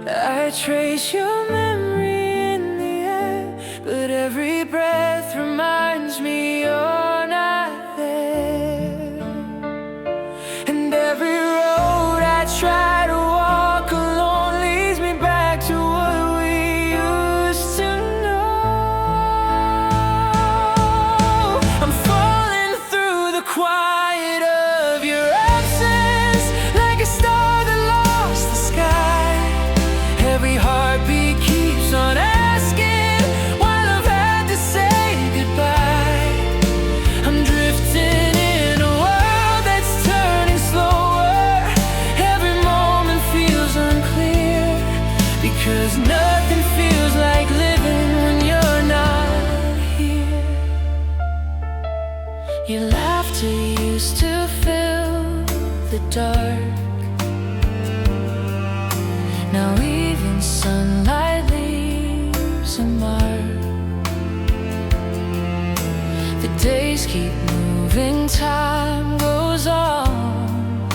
I trace your memory in the air, but every breath reminds me you're not there. And every road I try to walk alone leads me back to what we used to know. I'm falling through the quiet of your absence, like a star that lost the sky. Every heartbeat keeps on asking while I've had to say goodbye. I'm drifting in a world that's turning slower. Every moment feels unclear, because nothing feels like living when you're not here. Your laughter used to fill the dark. Now even sunlight leaves a mark. The days keep moving, time goes on,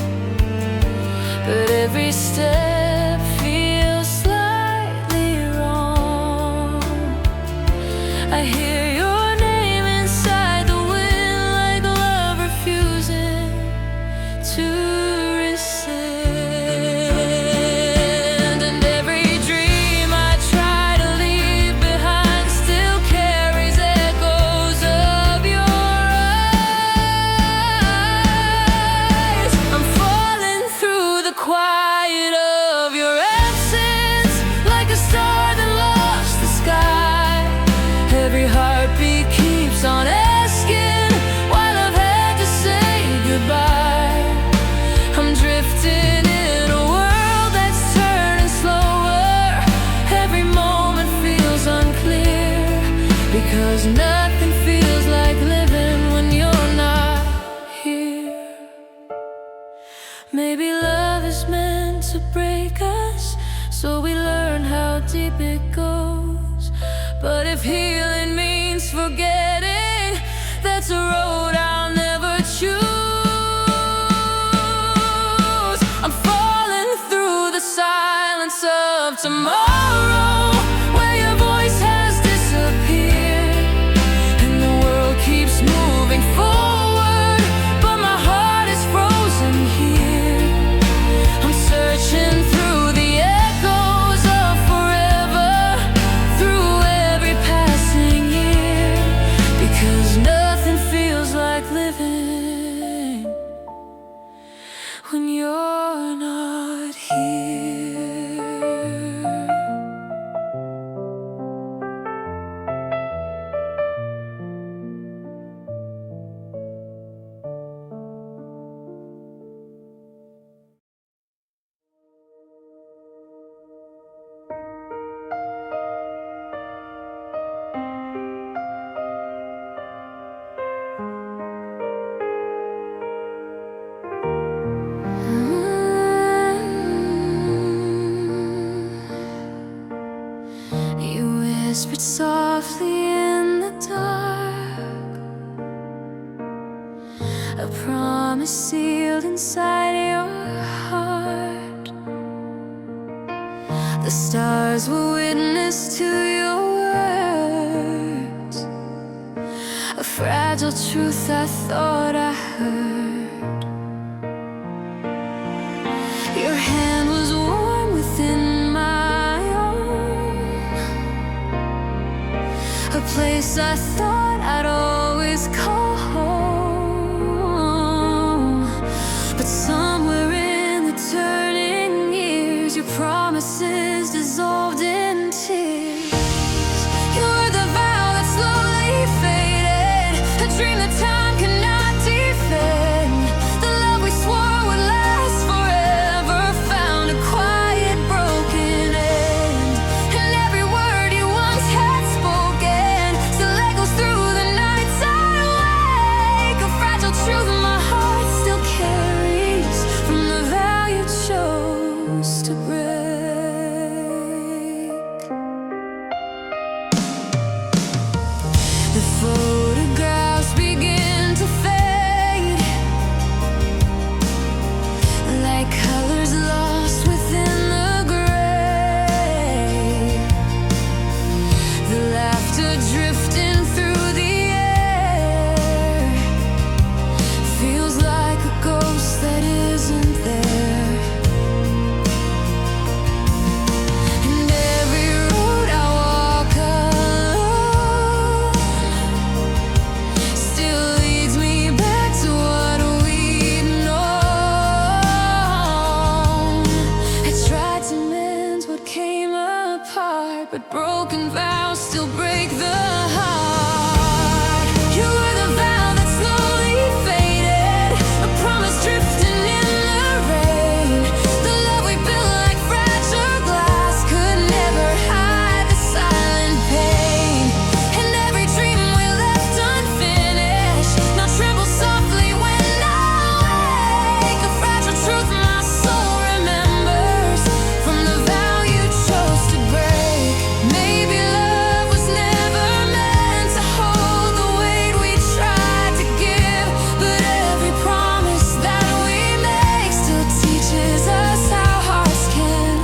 but every step feels slightly wrong. I hear your name inside the wind, like love refusing to resist. And every dream I try to leave behind still carries echoes of your eyes. I'm falling through the quiet of your absence, like a star that lost the sky. Every heartbeat keeps on asking while I've had to say goodbye. I'm drifting in a world that's turning slower. Every moment feels unclear, because nothing feels like living when you're not here. Maybe love is meant to break us, so we learn how deep it goes. But if healing means forgetting, that's a road I'll never choose. I'm falling through the silence of tomorrow, where your voice has disappeared, and the world keeps moving forward, but my heart is frozen here. I'm searching through the echoes of forever, through every passing whispered softly in the dark, a promise sealed inside your heart. The stars will witness to your words, a fragile truth I thought I heard. Your hand was warm within my own, a place I thought I'd always call home. But somewhere in the turning years, your promises dissolved in tears. You were the vow that slowly faded, a dream that time cannot defend. The love we swore would last forever found a quiet, broken end. And every word you once had spoken still echoes through the nights I wake, a fragile truth my heart still carries from the vow you chose to break. The photographs begin to fade, like colors lost within the gray. The laughter drifting through the air feels like a ghost that isn't there. And every road I walk alone still leads me back to what we'd known. I tried to mend what came apart, but broken vows still break the heart. You were the vow that slowly faded, a promise drifting in the rain. The love we built like fragile glass could never hide the silent pain. And every dream we left unfinished now trembles softly when I wake, a fragile truth my soul remembers from the vow you chose to break. Maybe love was never meant to hold the weight we tried to give, but every promise that we make still teaches us how hearts can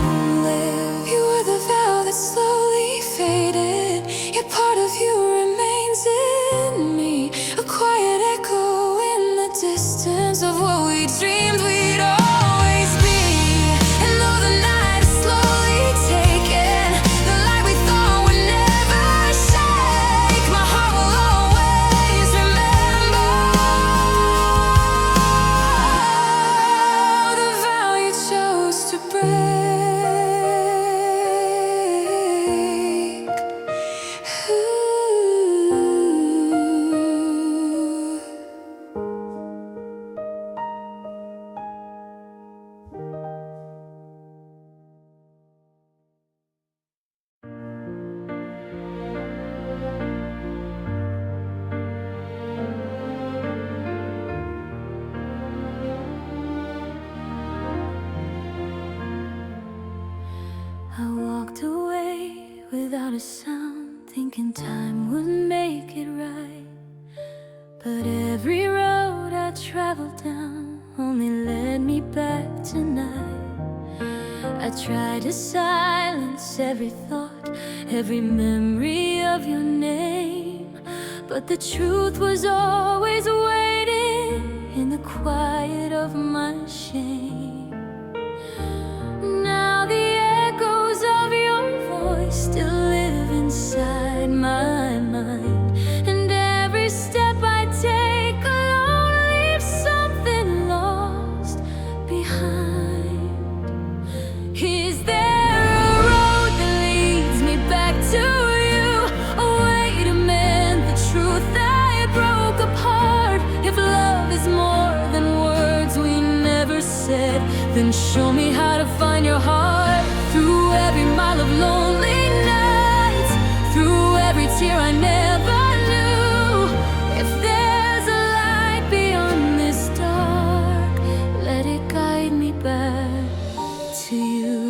live. You were the vow that slowly faded, yet part of you remains in me, a quiet echo in the distance of what we dreamed we'd always be. And though the night is slowly taken, the light we thought would never shake, my heart will always remember the vow you chose to break. I walked away without a sound, thinking time would make it right. But every road I traveled down only led me back tonight. I tried to silence every thought, every memory of your name, but the truth was always waiting in the quiet of my shame. Now the echoes of your voice still live inside my mind, and every step I take alone leaves something lost behind. Is there a road that leads me back to you, a way to mend the truth I broke apart? If love is more than words we never said, then show me how to find your heart. Through every mile of lonely nights, through every tear I never knew, if there's a light beyond this dark, let it guide me back to you.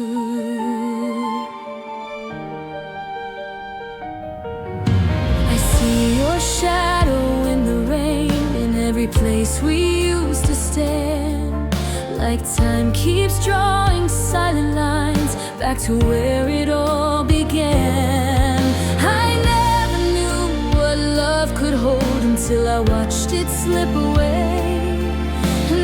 every place we used to stand. Like time keeps drawing silent lines back to where it all began. I never knew what love could hold until I watched it slip away.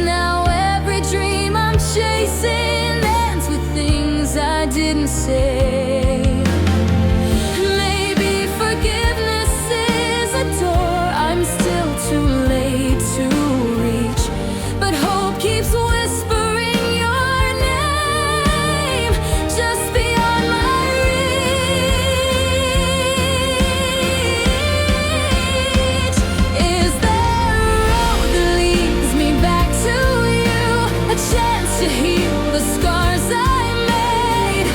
Now every dream I'm chasing ends with things I didn't say. Maybe forgiveness is a door I'm still too late to reach, but hope keeps whispering your name just beyond my reach. Is there a road that leads me back to you? A chance to heal the scars I made?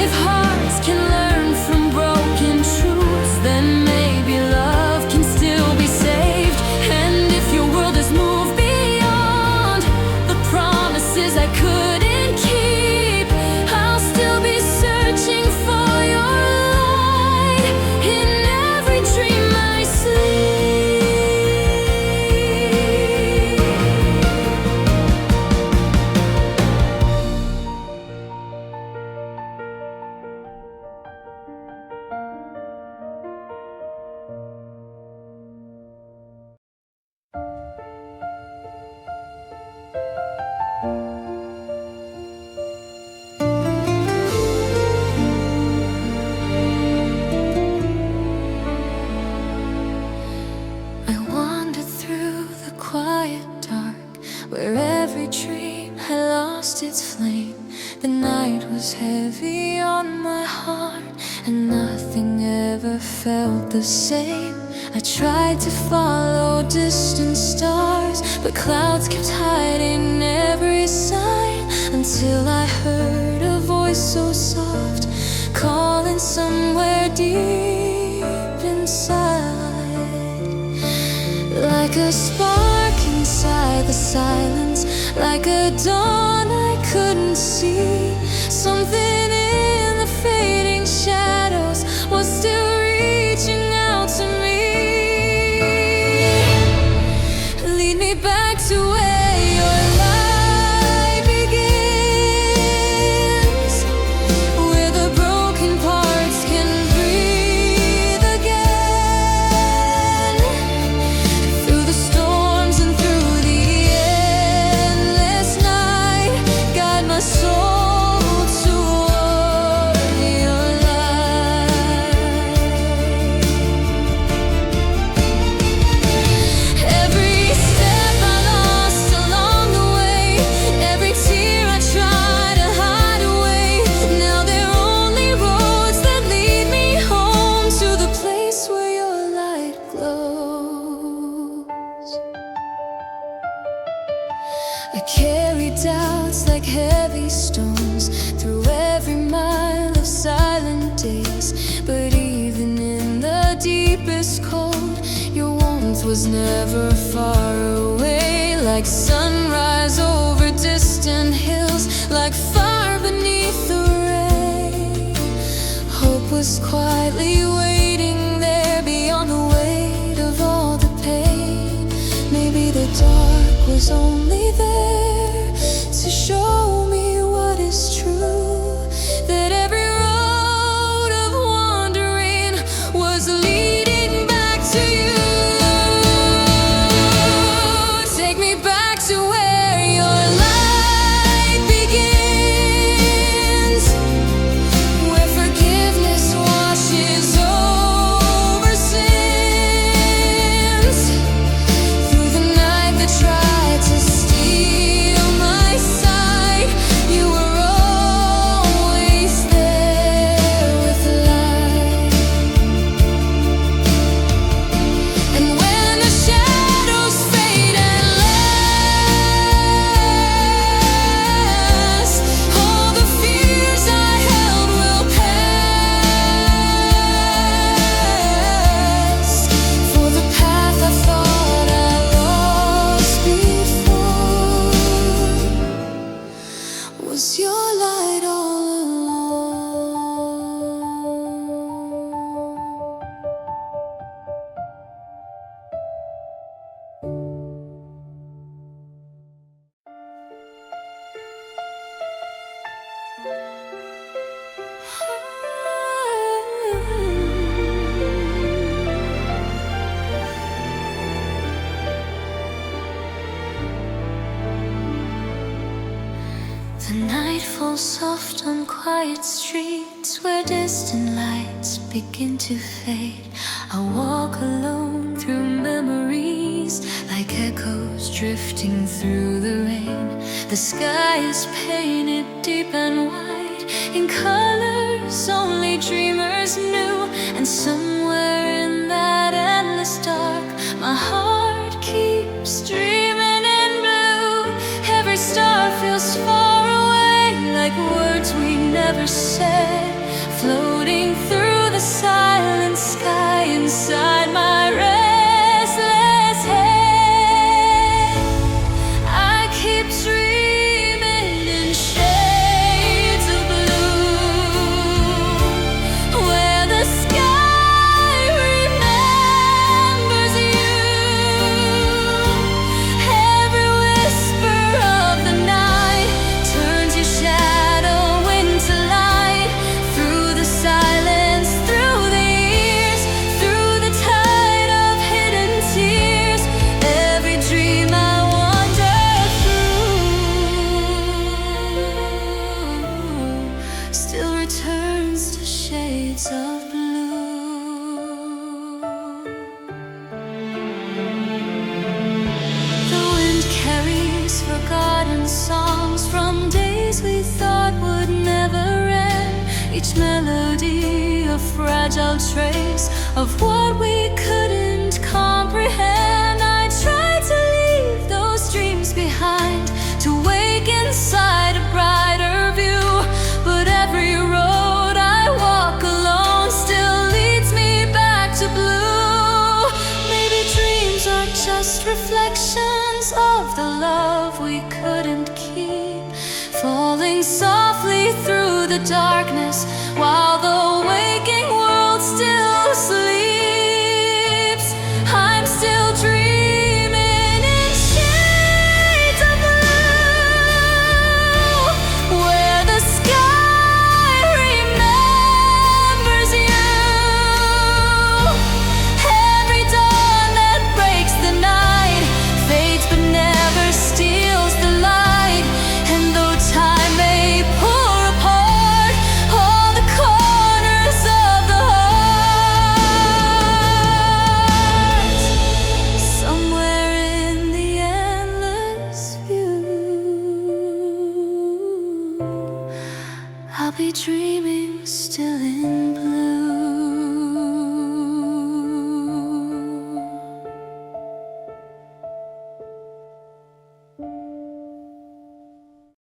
If hearts can learn from broken truths, then maybe love can still be saved. And if your world has moved beyond the promises I couldn't keep, I'll still be searching for your light in every dream I sleep. I wandered through the quiet dark, where every dream had lost its flame. The night was heavy on my heart, and nothing ever felt the same. I tried to follow distant stars, but clouds kept hiding every sign, until I heard a voice so soft, calling somewhere deep inside. Like a spark inside the silence, like a dawn I couldn't see. Something in the fading shadows was still reaching out to me. Lead me back to where your light begins, where the broken parts can breathe again. Through the storms and through the endless night, guide my soul toward your light. Every step I lost along the way, every tear I tried to hide away, now they're only roads that lead me home to the place where your light glows. I carry doubts like heavy stones through every mile of silent days, but even in the deepest cold, your warmth was never far away. Like sunrise over distant hills, like fire beneath the rain, hope was quietly waiting there beyond the weight of all the pain. Maybe the dark was only there to show me what is true, that every road of wandering was leading back to you. Take me back to where your light begins, where forgiveness washes over sins. Through the night that tried to steal my sight, you were always there with light. The night falls soft on quiet streets where distant lights begin to fade. I walk alone through memories like echoes drifting through the rain. The sky is painted deep and wide in colors only dreamers knew. And somewhere in that endless dark, my heart keeps dreaming in blue. Every star feels far away, like words we never said, floating through the silent sky inside my restless head. I keep dreaming in shades of blue, where the sky remembers you. Every whisper of the night turns your shadow into light. Through the silence, through the years, through the tide of hidden tears, every dream I wander through still returns to shades of blue. The wind carries forgotten songs from days we thought would never end. Each melody a fragile trace of what we couldn't comprehend. I tried to leave those dreams behind, to wake inside a brighter view. But every road I walk alone still leads me back to blue. Maybe dreams are just reflections of the love we couldn't keep, falling softly through the darkness